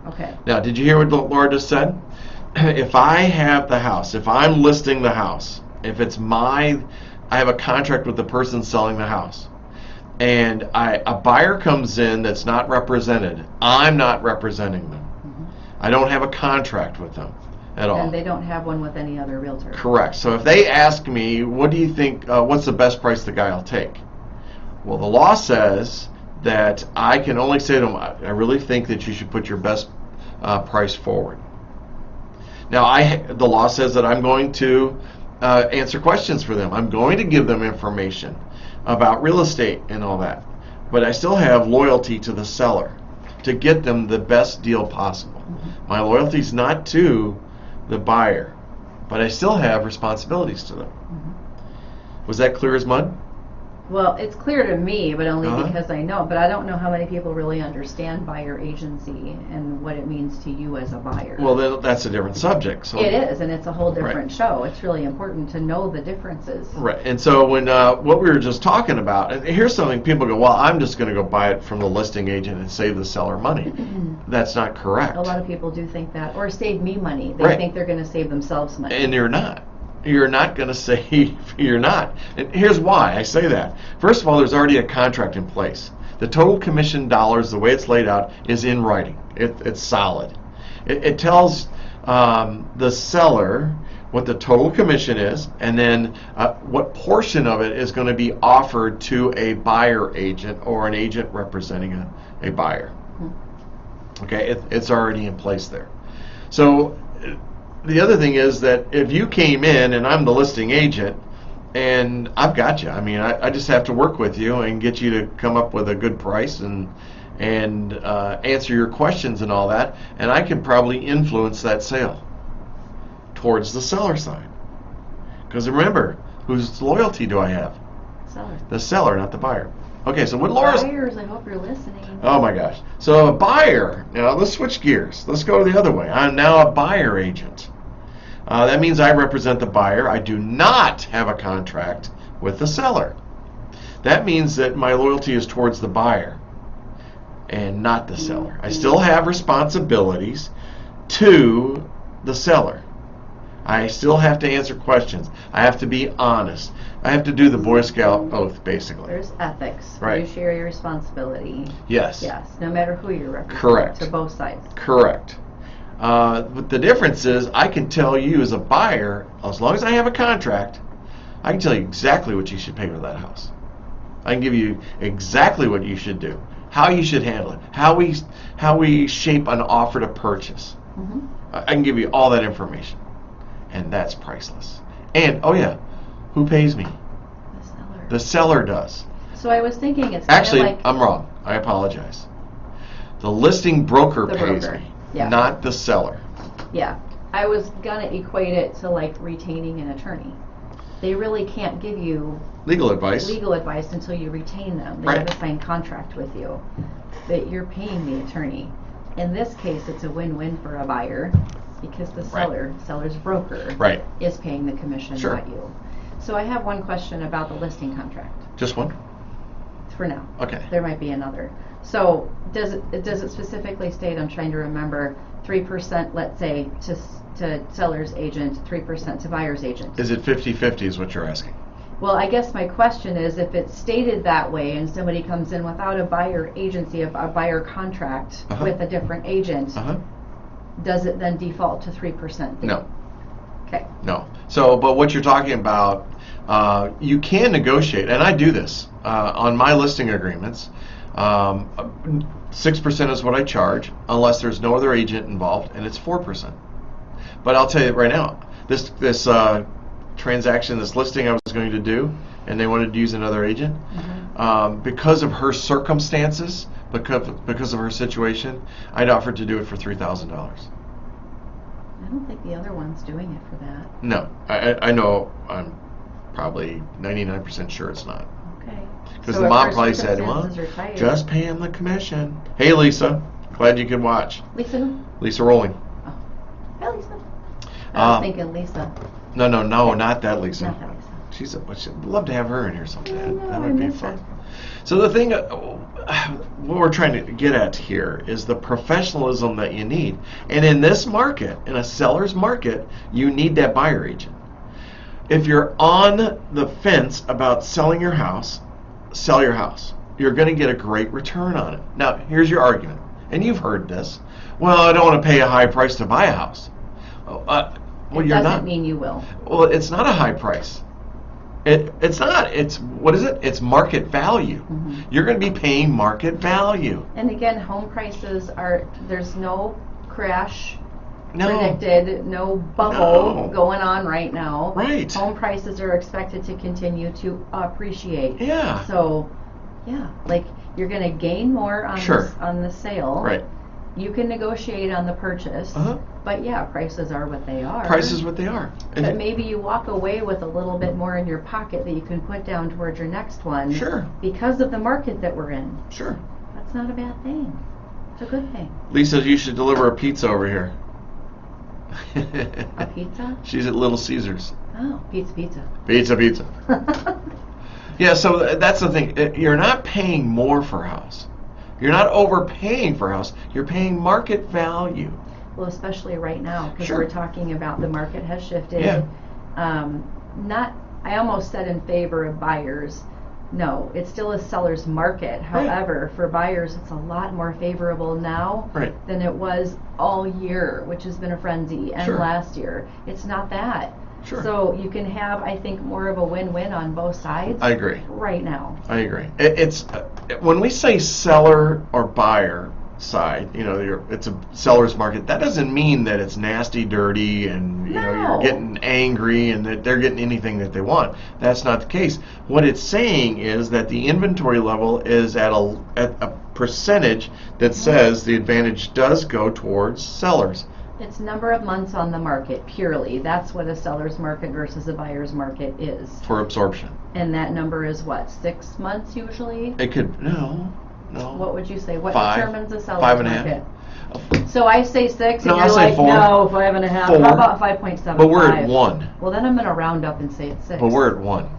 Okay. Now, did you hear what Laura just said? If I have the house, if I'm listing the house, if it's I have a contract with the person selling the house, and a buyer comes in that's not represented, I'm not representing them. I don't have a contract with them at all. And they don't have one with any other realtor. Correct. So if they ask me, what do you think, what's the best price the guy will take? Well, the law says that I can only say to them, I really think that you should put your best price forward. Now, the law says that I'm going to answer questions for them. I'm going to give them information about real estate and all that. But I still have loyalty to the seller to get them the best deal possible. My loyalty is not to the buyer, but I still have responsibilities to them. Was that clear as mud? Well, it's clear to me, but only Uh-huh. because I know. But I don't know how many people really understand buyer agency and what it means to you as a buyer. Well, then that's a different subject. So. It is, and it's a whole different Right. show. It's really important to know the differences. Right, and so when what we were just talking about, and here's something people go, well, I'm just going to go buy it from the listing agent and save the seller money. That's not correct. A lot of people do think that, or save me money. They Right. think they're going to save themselves money. And you're not. You're not going to save. You're not. And here's why I say that. First of all, there's already a contract in place. The total commission dollars, the way it's laid out, is in writing. It's solid. It tells the seller what the total commission is, and then what portion of it is going to be offered to a buyer agent or an agent representing a buyer. Okay, it's already in place there. So the other thing is that if you came in and I'm the listing agent and I've got you, I mean, I just have to work with you and get you to come up with a good price and answer your questions and all that, and I can probably influence that sale towards the seller side. Because remember, whose loyalty do I have? Seller. The seller, not the buyer. Okay, so what Laura's... Buyers, I hope you're listening. Oh my gosh. So a buyer, now let's switch gears. Let's go the other way. I'm now a buyer agent. That means I represent the buyer. I do not have a contract with the seller. That means that my loyalty is towards the buyer and not the seller. I still have responsibilities to the seller. I still have to answer questions. I have to be honest. I have to do the Boy Scout oath, basically. There's ethics. Right. Fiduciary responsibility. Yes. Yes, no matter who you're representing. Correct. To both sides. Correct. But the difference is I can tell you as a buyer, as long as I have a contract, I can tell you exactly what you should pay for that house. I can give you exactly what you should do, how you should handle it, how we shape an offer to purchase. Mm-hmm. I can give you all that information, and that's priceless. And oh yeah, who pays me? The seller. The seller does. So I was thinking it's Actually, kind of like I'm wrong. I apologize. The listing broker The pays broker. me, Yeah. not the seller. Yeah, I was gonna equate it to like retaining an attorney. They really can't give you Legal advice. legal advice until you retain them. They Right. have a signed contract with you. But you're paying the attorney. In this case, it's a win-win for a buyer because the seller's broker, Right. is paying the commission, Sure. not you. So I have one question about the listing contract Just one? for now. Okay. There might be another. So does it specifically state, I'm trying to remember, 3%, let's say, to seller's agent, 3% to buyer's agent? Is it 50-50 is what you're asking? Well, I guess my question is, if it's stated that way and somebody comes in without a buyer agency, a buyer contract with a different agent, does it then default to 3%? No. Okay. No. So, but what you're talking about, you can negotiate, and I do this on my listing agreements. 6% is what I charge, unless there's no other agent involved, and it's 4%. But I'll tell you right now, this transaction, this listing I was going to do, and they wanted to use another agent, because of her circumstances, because of her situation, I'd offered to do it for $3,000. I don't think the other one's doing it for that. No, I know. I'm probably 99% sure it's not. Okay. Because So the if mom her probably said, "Well, circumstances are tight- just pay him the commission." Hey, Lisa, glad you could watch. Lisa who? Lisa Rowling. Oh. Hi, Lisa. I was Um, thinking Lisa. No, not that Lisa. Not that Lisa. I'd love to have her in here sometime. I know, That I would be miss fun. her. So the thing, what we're trying to get at here is the professionalism that you need. And in this market, in a seller's market, you need that buyer agent. If you're on the fence about selling your house, sell your house. You're going to get a great return on it. Now, here's your argument, and you've heard this. Well, I don't want to pay a high price to buy a house. Well, It you're doesn't not. mean you will. Well, it's not a high price. It's not. It's, what is it? It's market value. You're going to be paying market value. And again, home prices there's no crash No. predicted, no bubble No. going on right now. Right. Home prices are expected to continue to appreciate. Yeah. So, yeah, like you're going to gain more on Sure. on the sale. Right. You can negotiate on the purchase, but yeah, prices are what they are. Price is what they are. But maybe you walk away with a little bit more in your pocket that you can put down towards your next one. Sure. Because of the market that we're in. Sure. That's not a bad thing. It's a good thing. Lisa, you should deliver a pizza over here. A pizza? She's at Little Caesars. Oh, pizza. Pizza. Yeah, so that's the thing. You're not paying more for a house. You're not overpaying for a house. You're paying market value. Well, especially right now, because Sure. we're talking about the market has shifted. Yeah. I almost said in favor of buyers. No, it's still a seller's market. However, for buyers, it's a lot more favorable now than it was all year, which has been a frenzy, and last year. It's not that. Sure. So you can have, I think, more of a win-win on both sides. I agree. Right now. I agree. It's when we say seller or buyer side, it's a seller's market. That doesn't mean that it's nasty, dirty, and you're getting angry and that they're getting anything that they want. That's not the case. What it's saying is that the inventory level is at a percentage that says the advantage does go towards sellers. It's number of months on the market, purely. That's what a seller's market versus a buyer's market is. For absorption. And that number is what, 6 months usually? It could, no. What would you say? What 5, determines a seller's 5.5. market? So I say 6, and No, you're I'll say like, 4. no, 5.5. 4. How about 5.75? But we're at 1. Well, then I'm going to round up and say it's 6. But we're at 1.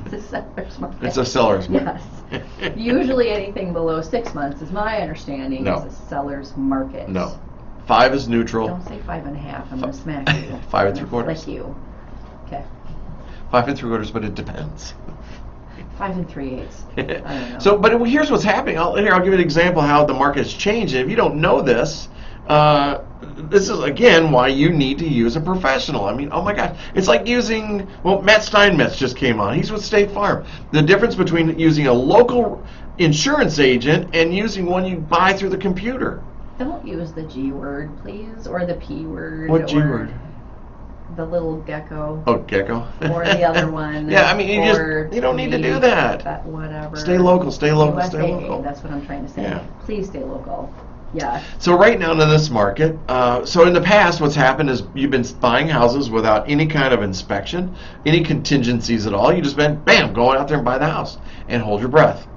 It's a seller's market. It's a seller's market. Yes. Usually anything below 6 months, is my understanding, No. is a seller's market. No. 5 is neutral. Don't say 5.5. I'm gonna smack you. 5 3/4. Like you. Okay. 5 3/4, but it depends. 5 3/8. I don't know. So, but here's what's happening. I'll give you an example of how the market has changed. And if you don't know this, this is again why you need to use a professional. I mean, oh my God, it's like using. Well, Matt Steinmetz just came on. He's with State Farm. The difference between using a local insurance agent and using one you buy through the computer. Don't use the G word, please, or the P word. What G word? The little gecko. Oh, gecko. Or the other one. Yeah, I mean, you don't need to do that. Whatever. Stay local, stay local, USA, stay local. That's what I'm trying to say. Yeah. Please stay local. Yeah. So right now in this market, so in the past what's happened is you've been buying houses without any kind of inspection, any contingencies at all. You just been, bam, going out there and buy the house and hold your breath.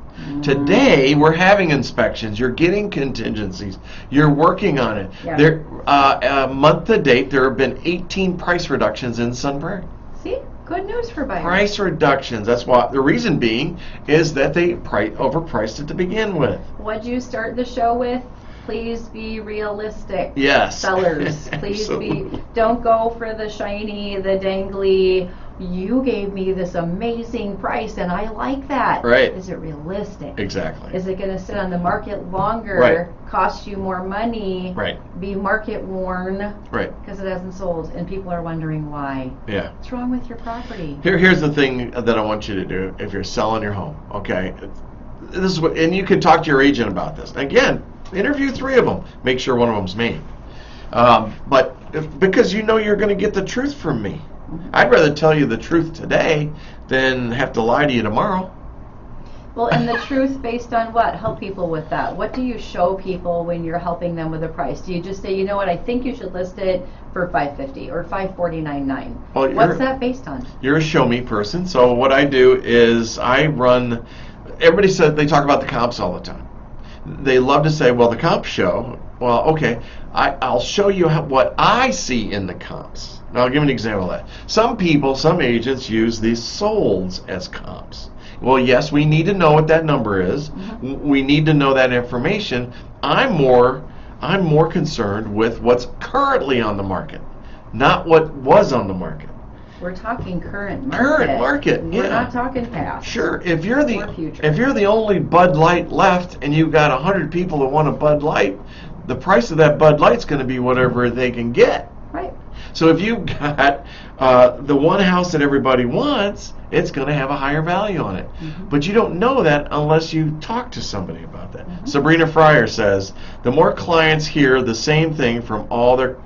Today, we're having inspections. You're getting contingencies. You're working on it. Yeah. There, month to date, there have been 18 price reductions in Sun Prairie. See? Good news for buyers. Price reductions. That's why the reason being is that they overpriced it to begin with. What'd you start the show with? Please be realistic. Yes. Sellers, please don't go for the shiny, the dangly. You gave me this amazing price and I like that. Right. Is it realistic? Exactly. Is it going to sit on the market longer, Right. cost you more money, Right. be market worn, Right. because it hasn't sold, and people are wondering why. Yeah. What's wrong with your property? Here's the thing that I want you to do if you're selling your home. Okay. This is what, and you can talk to your agent about this. Again, interview 3 of them. Make sure one of them's me. Because you know you're going to get the truth from me. I'd rather tell you the truth today than have to lie to you tomorrow. Well, and the truth based on what? Help people with that. What do you show people when you're helping them with a price? Do you just say, you know what, I think you should list it for $550 or $549.9? Well, what's that based on? You're a show me person. So what I do is I run. Everybody says they talk about the comps all the time. They love to say, well, the comp show. Well, okay, I'll show you what I see in the comps. Now, I'll give an example of that. Some people, some agents use these solds as comps. Well, yes, we need to know what that number is. Mm-hmm. We need to know that information. I'm more concerned with what's currently on the market, not what was on the market. We're talking current market. Current market, yeah. We're not talking past. Sure. If you're the only Bud Light left and you've got 100 people that want a Bud Light, the price of that Bud Light's going to be whatever they can get. Right. So if you've got the one house that everybody wants, it's going to have a higher value on it. Mm-hmm. But you don't know that unless you talk to somebody about that. Mm-hmm. Sabrina Fryer says, the more clients hear the same thing from all their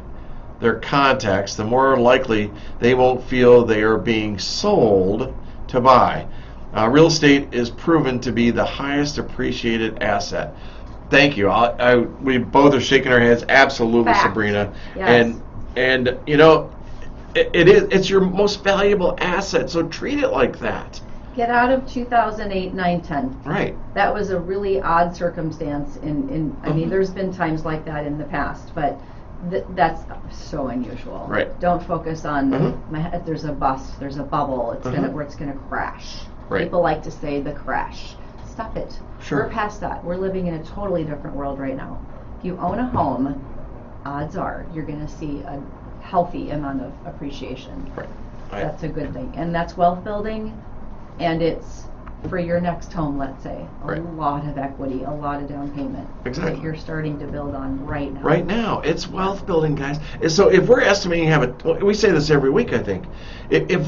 contacts, the more likely they won't feel they are being sold to buy. Real estate is proven to be the highest appreciated asset. Thank you. We both are shaking our heads. Absolutely, Fact. Sabrina. Yes. And you know, it's your most valuable asset. So treat it like that. Get out of 2008, 9, 10. Right. That was a really odd circumstance. I mean, there's been times like that in the past, but that's so unusual. Right. Don't focus on there's a bust, there's a bubble. It's gonna crash. Right. People like to say the crash. Stop it. Sure. We're past that. We're living in a totally different world right now. If you own a home, odds are you're going to see a healthy amount of appreciation. Right. That's a good thing. And that's wealth building, and it's for your next home, let's say. A lot of equity, a lot of down payment. Exactly. That you're starting to build on right now. Right now. It's wealth building, guys. So if we're estimating we say this every week, I think. I can't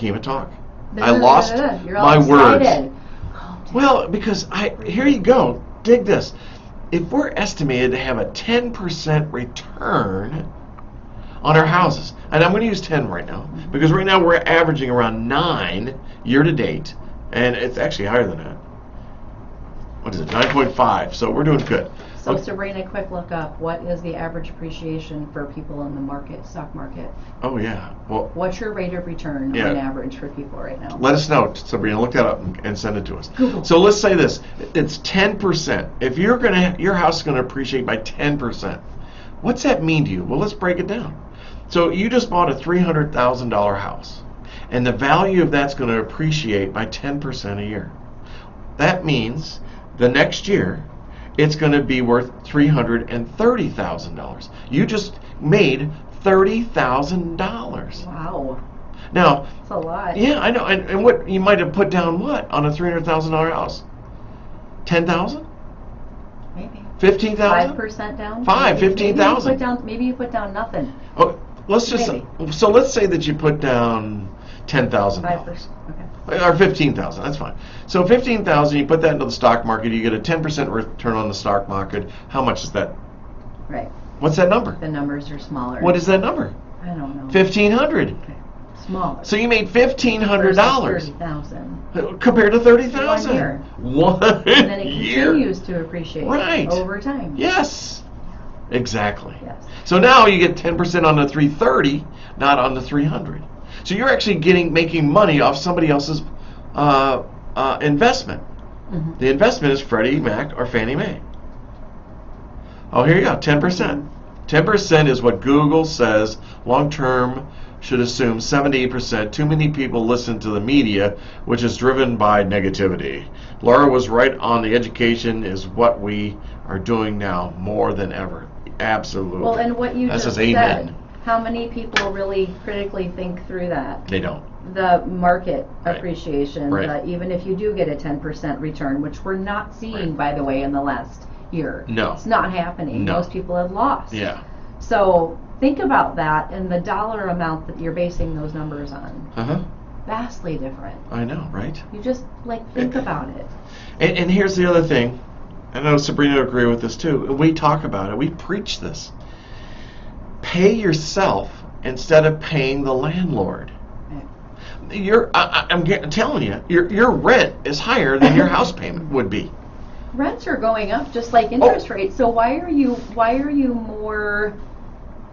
even talk. I lost You're all my excited. words. Well, because here you go. Dig this. If we're estimated to have a 10% return on our houses, and I'm going to use 10 right now, because right now we're averaging around 9 year to date, and it's actually higher than that. What is it? 9.5. So we're doing good. So Sabrina, quick look up. What is the average appreciation for people in the stock market? Oh yeah. Well, what's your rate of return on average for people right now? Let us know, Sabrina. Look that up and send it to us. Google. So let's say this: it's 10%. If your house is going to appreciate by 10%, what's that mean to you? Well, let's break it down. So you just bought a $300,000 house, and the value of that's going to appreciate by 10% a year. That means the next year it's going to be worth $330,000. You just made $30,000. Wow. Now, That's a lot. yeah, I know. And what you might have put down what on a $300,000 house? 10,000? Maybe. 15,000? 5% down? 15,000. Maybe you put down nothing. Oh, let's just so let's say that you put down $10,000. 5%. Okay. Or 15,000, that's fine. So 15,000, you put that into the stock market, you get a 10% return on the stock market. How much is that? Right. What's that number? The numbers are smaller. What is that number? I don't know. 1,500. Okay. Smaller. So you made $1,500 $30,000 compared to 30,000. 1 year. One And then it year. continues to appreciate Right. over time. Yes. Exactly. Yes. So now you get 10% on the 330, not on the 300. So you're actually making money off somebody else's investment. Mm-hmm. The investment is Freddie Mac or Fannie Mae. Oh, here you go, 10%. 10% is what Google says long-term should assume 78%. Too many people listen to the media, which is driven by negativity. Laura was right on. The education is what we are doing now more than ever. Absolutely. Well, and what you That just says amen. said, how many people really critically think through that? They don't. The market Right. appreciation, Right. even if you do get a 10% return, which we're not seeing, Right. by the way, in the last year. No. It's not happening. No. Most people have lost. Yeah. So think about that and the dollar amount that you're basing those numbers on. Uh-huh. Vastly different. I know, right? You just think about it. And here's the other thing. I know Sabrina will agree with this too. We talk about it. We preach this. Pay yourself instead of paying the landlord. I'm telling you, your rent is higher than your house payment would be. Rents are going up just like interest rates. So why are you more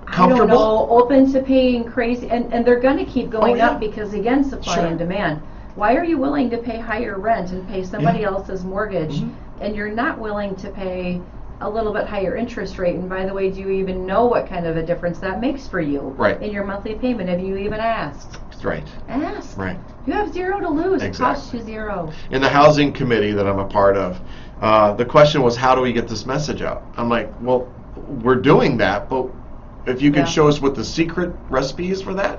Comfortable? I don't know, open to paying crazy and they're going to keep going yeah. up because again supply Sure. and demand. Why are you willing to pay higher rent and pay somebody Yeah. else's mortgage and you're not willing to pay a little bit higher interest rate? And by the way, do you even know what kind of a difference that makes for you Right. in your monthly payment? Have you even asked? Right. Ask. Right. You have zero to lose. It costs Exactly. you zero. In the housing committee that I'm a part of, the question was, how do we get this message out? I'm like, well, we're doing that, but if you can Yeah. show us what the secret recipe is for that,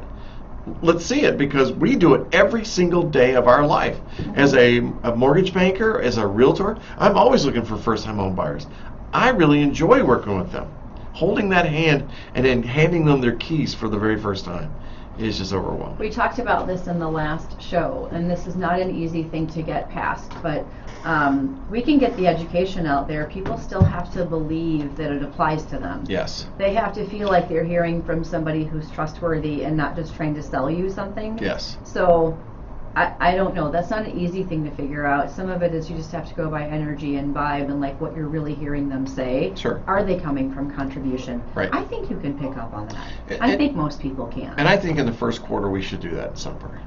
let's see it, because we do it every single day of our life. As a mortgage banker, as a realtor, I'm always looking for first-time home buyers. I really enjoy working with them. Holding that hand and then handing them their keys for the very first time is just overwhelming. We talked about this in the last show, and this is not an easy thing to get past, but we can get the education out there. People still have to believe that it applies to them. Yes. They have to feel like they're hearing from somebody who's trustworthy and not just trying to sell you something. Yes. So I don't know. That's not an easy thing to figure out. Some of it is you just have to go by energy and vibe and like what you're really hearing them say. Sure. Are they coming from contribution? Right. I think you can pick up on that. And- I think most people can. And I think in the first quarter we should do that in Sunbury.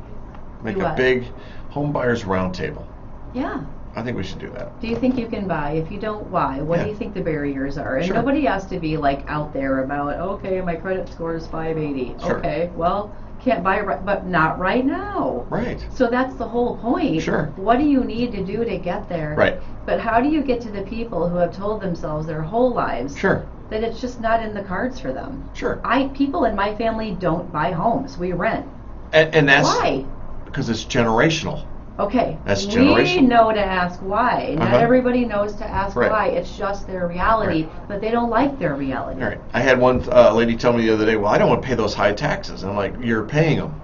Make Do a what? big home buyers roundtable. Yeah. I think we should do that. Do you think you can buy? If you don't, why? What Yeah. do you think the barriers are? And Sure. nobody has to be like out there about, okay, my credit score is 580. Sure. Okay, well, can't buy, but not right now. Right. So that's the whole point. Sure. What do you need to do to get there? Right. But how do you get to the people who have told themselves their whole lives Sure. that it's just not in the cards for them? Sure. People in my family don't buy homes. We rent. And that's Why? because it's generational. Okay. That's We generational. know to ask why. Not Uh-huh. everybody knows to ask Right. why. It's just their reality, but they don't like their reality. All right. I had one lady tell me the other day, well, I don't want to pay those high taxes. I'm like, you're paying them.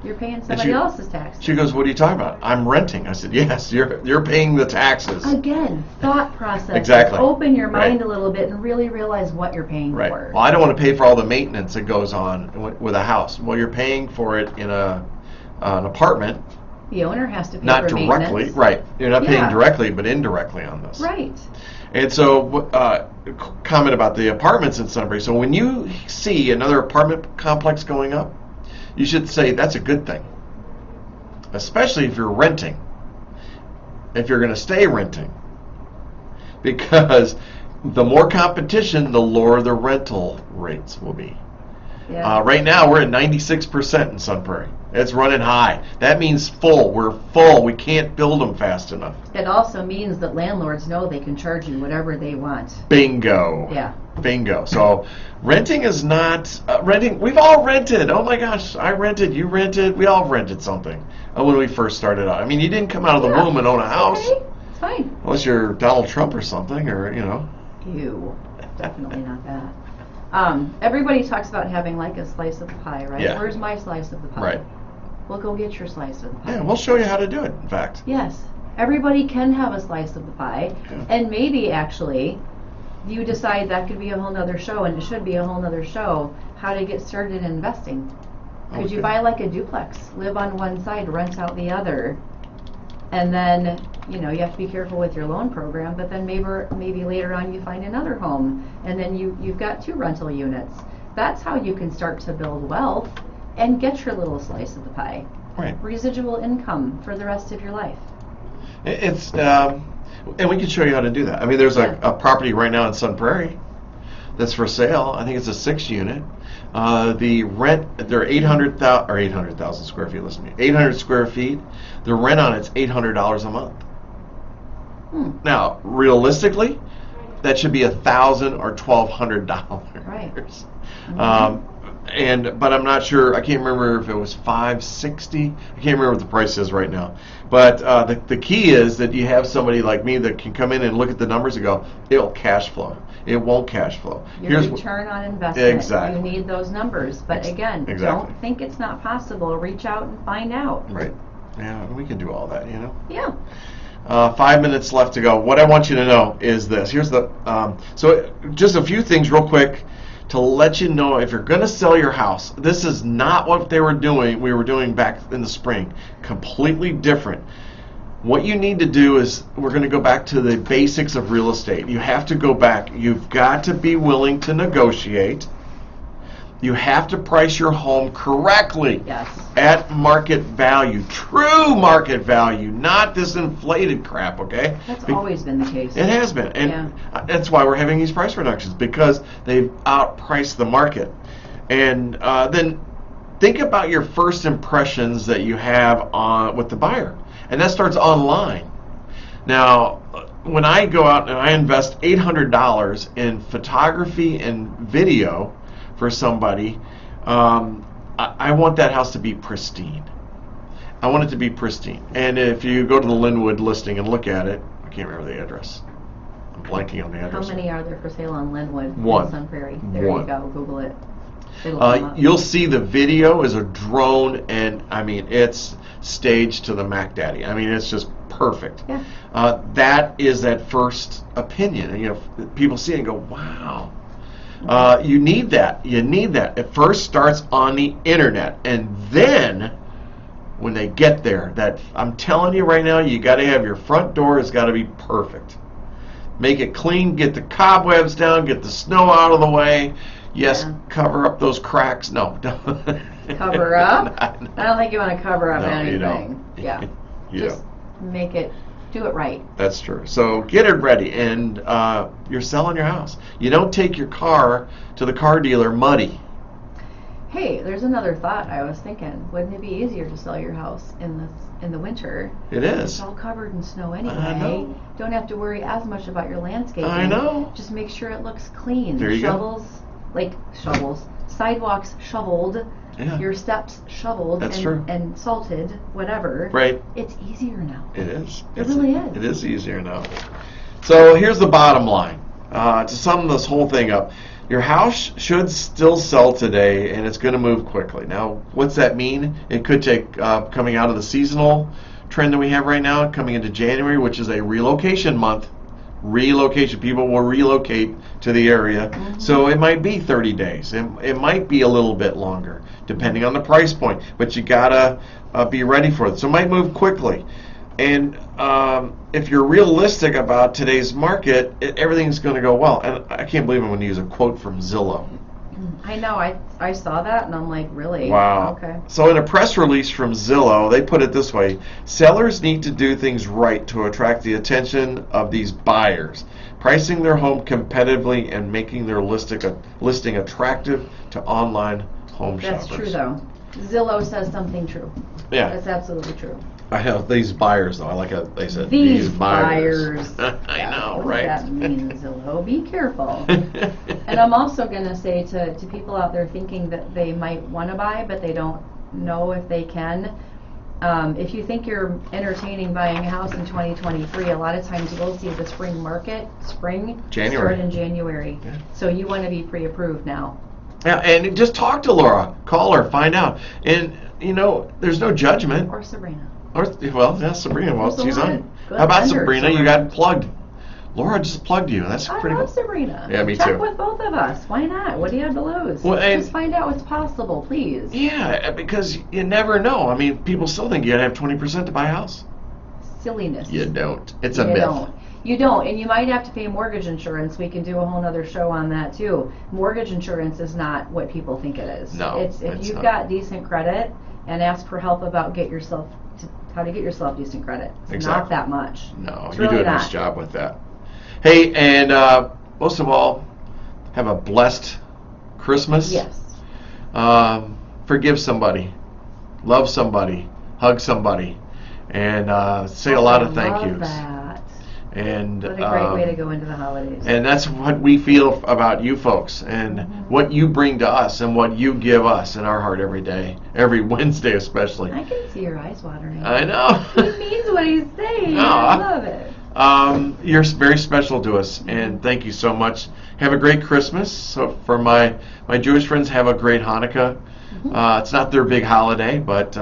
You're paying somebody else's taxes. She goes, what are you talking about? I'm renting. I said, yes, you're paying the taxes. Again, thought process. Exactly. Open your mind Right. a little bit and really realize what you're paying Right. for. Well, I don't want to pay for all the maintenance that goes on with a house. Well, you're paying for it in an apartment. The owner has to pay Not for directly, maintenance. right. You're not paying Yeah. directly, but indirectly on this. Right. And so, comment about the apartments in Sunbury. So when you see another apartment complex going up, you should say that's a good thing. Especially if you're renting. If you're going to stay renting. Because the more competition, the lower the rental rates will be. Yeah. Right now, we're at 96% in Sun Prairie. It's running high. That means full. We're full. We can't build them fast enough. It also means that landlords know they can charge you whatever they want. Bingo. Yeah. Bingo. So renting is not renting. We've all rented. Oh my gosh, I rented. You rented. We all rented something when we first started out. I mean, you didn't come out of the womb and own a house. Okay. It's fine. Unless you're Donald Trump or something, or Ew. Definitely not that. Everybody talks about having like a slice of the pie, right? Yeah. Where's my slice of the pie? Right. Well, go get your slice of the pie. Yeah, we'll show you how to do it. In fact. Yes. Everybody can have a slice of the pie, Yeah. and maybe actually you decide that could be a whole nother show, and it should be a whole nother show, how to get started in investing. Could you Okay. buy like a duplex, live on one side, rent out the other, and then, you have to be careful with your loan program, but then maybe later on you find another home, and then you've got 2 rental units. That's how you can start to build wealth and get your little slice of the pie. Right. Residual income for the rest of your life. It's and we can show you how to do that. I mean, there's a property right now in Sun Prairie that's for sale. I think it's a 6-unit. The rent, they're 800,000 square feet. Listen to me, 800 square feet. The rent on it's $800 a month. Now, realistically, that should be $1,000 or $1,200. Right. But I'm not sure. I can't remember if it was $560. I can't remember what the price is right now. But the key is that you have somebody like me that can come in and look at the numbers and go, it'll cash flow. It won't cash flow. Your return on investment. Exactly. You need those numbers. But again, Exactly. don't think it's not possible. Reach out and find out. Right. Yeah, we can do all that, Yeah. 5 minutes left to go. What I want you to know is this. Here's the so just a few things real quick to let you know if you're going to sell your house. This is not what we were doing back in the spring. Completely different. What you need to do is, we're going to go back to the basics of real estate. You have to go back. You've got to be willing to negotiate. You have to price your home correctly. Yes. At market value, true market value, not this inflated crap, okay? That's always been the case. It has been, and that's why we're having these price reductions, because they've outpriced the market. And then think about your first impressions that you have with the buyer, and that starts online. Now, when I go out and I invest $800 in photography and video for somebody, I want that house to be pristine. I want it to be pristine. And if you go to the Linwood listing and look at it, I can't remember the address. I'm blanking on the address. How many are there for sale on Linwood One. in Sun Prairie? There One. you go. Google it. It'll come up. You'll see the video is a drone, and I mean, it's staged to the Mac Daddy. I mean, it's just perfect. Yeah. That is that first opinion. And, people see it and go, wow. You need that. You need that. It first starts on the internet, and then when they get there, that I'm telling you right now, you got to have your front door has got to be perfect. Make it clean. Get the cobwebs down. Get the snow out of the way. Yes, cover up those cracks. No, don't. Cover up? No. I don't think you want to cover up No, anything. you don't. Yeah. You Just don't. make it, do it right. That's true. So get it ready, and you're selling your house. You don't take your car to the car dealer muddy. Hey, there's another thought I was thinking. Wouldn't it be easier to sell your house in the winter? It It's is. all covered in snow anyway. I know. Don't have to worry as much about your landscaping. I know. Just make sure it looks clean. There you go. Shovels, sidewalks shoveled, Yeah. your steps shoveled That's and, true. and salted, whatever. Right. It's easier now. It is. It really is. It is easier now. So here's the bottom line. To sum this whole thing up, your house should still sell today, and it's going to move quickly. Now, what's that mean? It could take, coming out of the seasonal trend that we have right now, coming into January, which is a relocation month. Relocation. People will relocate to the area. Mm-hmm. So it might be 30 days. It might be a little bit longer, depending on the price point. But you got to be ready for it. So it might move quickly. And if you're realistic about today's market, everything's going to go well. And I can't believe I'm going to use a quote from Zillow. I know. I saw that and I'm like, really? Wow. Okay. So in a press release from Zillow, they put it this way: sellers need to do things right to attract the attention of these buyers, pricing their home competitively and making their listing attractive to online home That's shoppers. true, though. Zillow says something true. Yeah. That's absolutely true. I know these buyers though. I like how they said These buyers. buyers. I Yeah, know, what right? does that mean, Zillow? Be careful. And I'm also going to say to people out there thinking that they might want to buy, but they don't know if they can. If you think you're entertaining buying a house in 2023, a lot of times we'll see the spring market, January. start in January. Yeah. So you want to be pre-approved now. Yeah, and just talk to Laura, call her, find out. And there's no judgment. Or Sabrina. Well, yeah, Sabrina. Well, There's a she's lot on. of good How about vendors Sabrina? You around. got plugged. Laura just plugged you. That's I pretty love cool. Sabrina. Yeah, me Check too. with both of us. Why not? What do you have to lose? Well, and- Just find out what's possible, please. Yeah, because you never know. I mean, people still think you gotta have 20% to buy a house. Silliness. You don't. It's a You myth. don't. You don't, and you might have to pay mortgage insurance. We can do a whole nother show on that too. Mortgage insurance is not what people think it is. No, It's if it's you've not. got decent credit and ask for help about how to get yourself decent credit. It's not Exactly. that much. No, It's you do really a nice not. job with that. Hey, and most of all, have a blessed Christmas. Yes. Forgive somebody, love somebody, hug somebody, and say a lot of thank I love yous. that. And What a great way to go into the holidays. And that's what we feel about you folks, and what you bring to us, and what you give us in our heart every day, every Wednesday especially. I can see your eyes watering. I know. He means what he's saying. No, I love it. You're very special to us, and thank you so much. Have a great Christmas. So for my Jewish friends, have a great Hanukkah. It's not their big holiday, but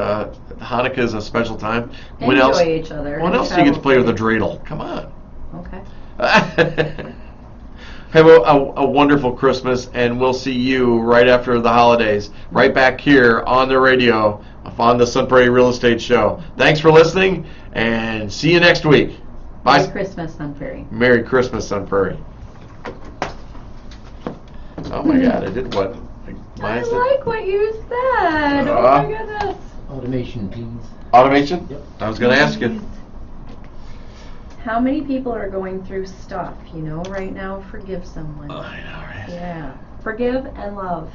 Hanukkah is a special time. When Enjoy else? each other. When else do you get to play with a dreidel? Come on. Okay. Have a wonderful Christmas, and we'll see you right after the holidays, right back here on the radio on the Sun Prairie Real Estate Show. Thanks for listening, and see you next week. Bye. Merry Christmas, Sun Prairie. Merry Christmas, Sun Prairie. Oh my God, I did what? Why I is it? like what you said. Oh my goodness. Automation, please. Automation? Yep. I was going to ask you. How many people are going through stuff, right now? Forgive someone. I know, right? Yeah. Forgive and love.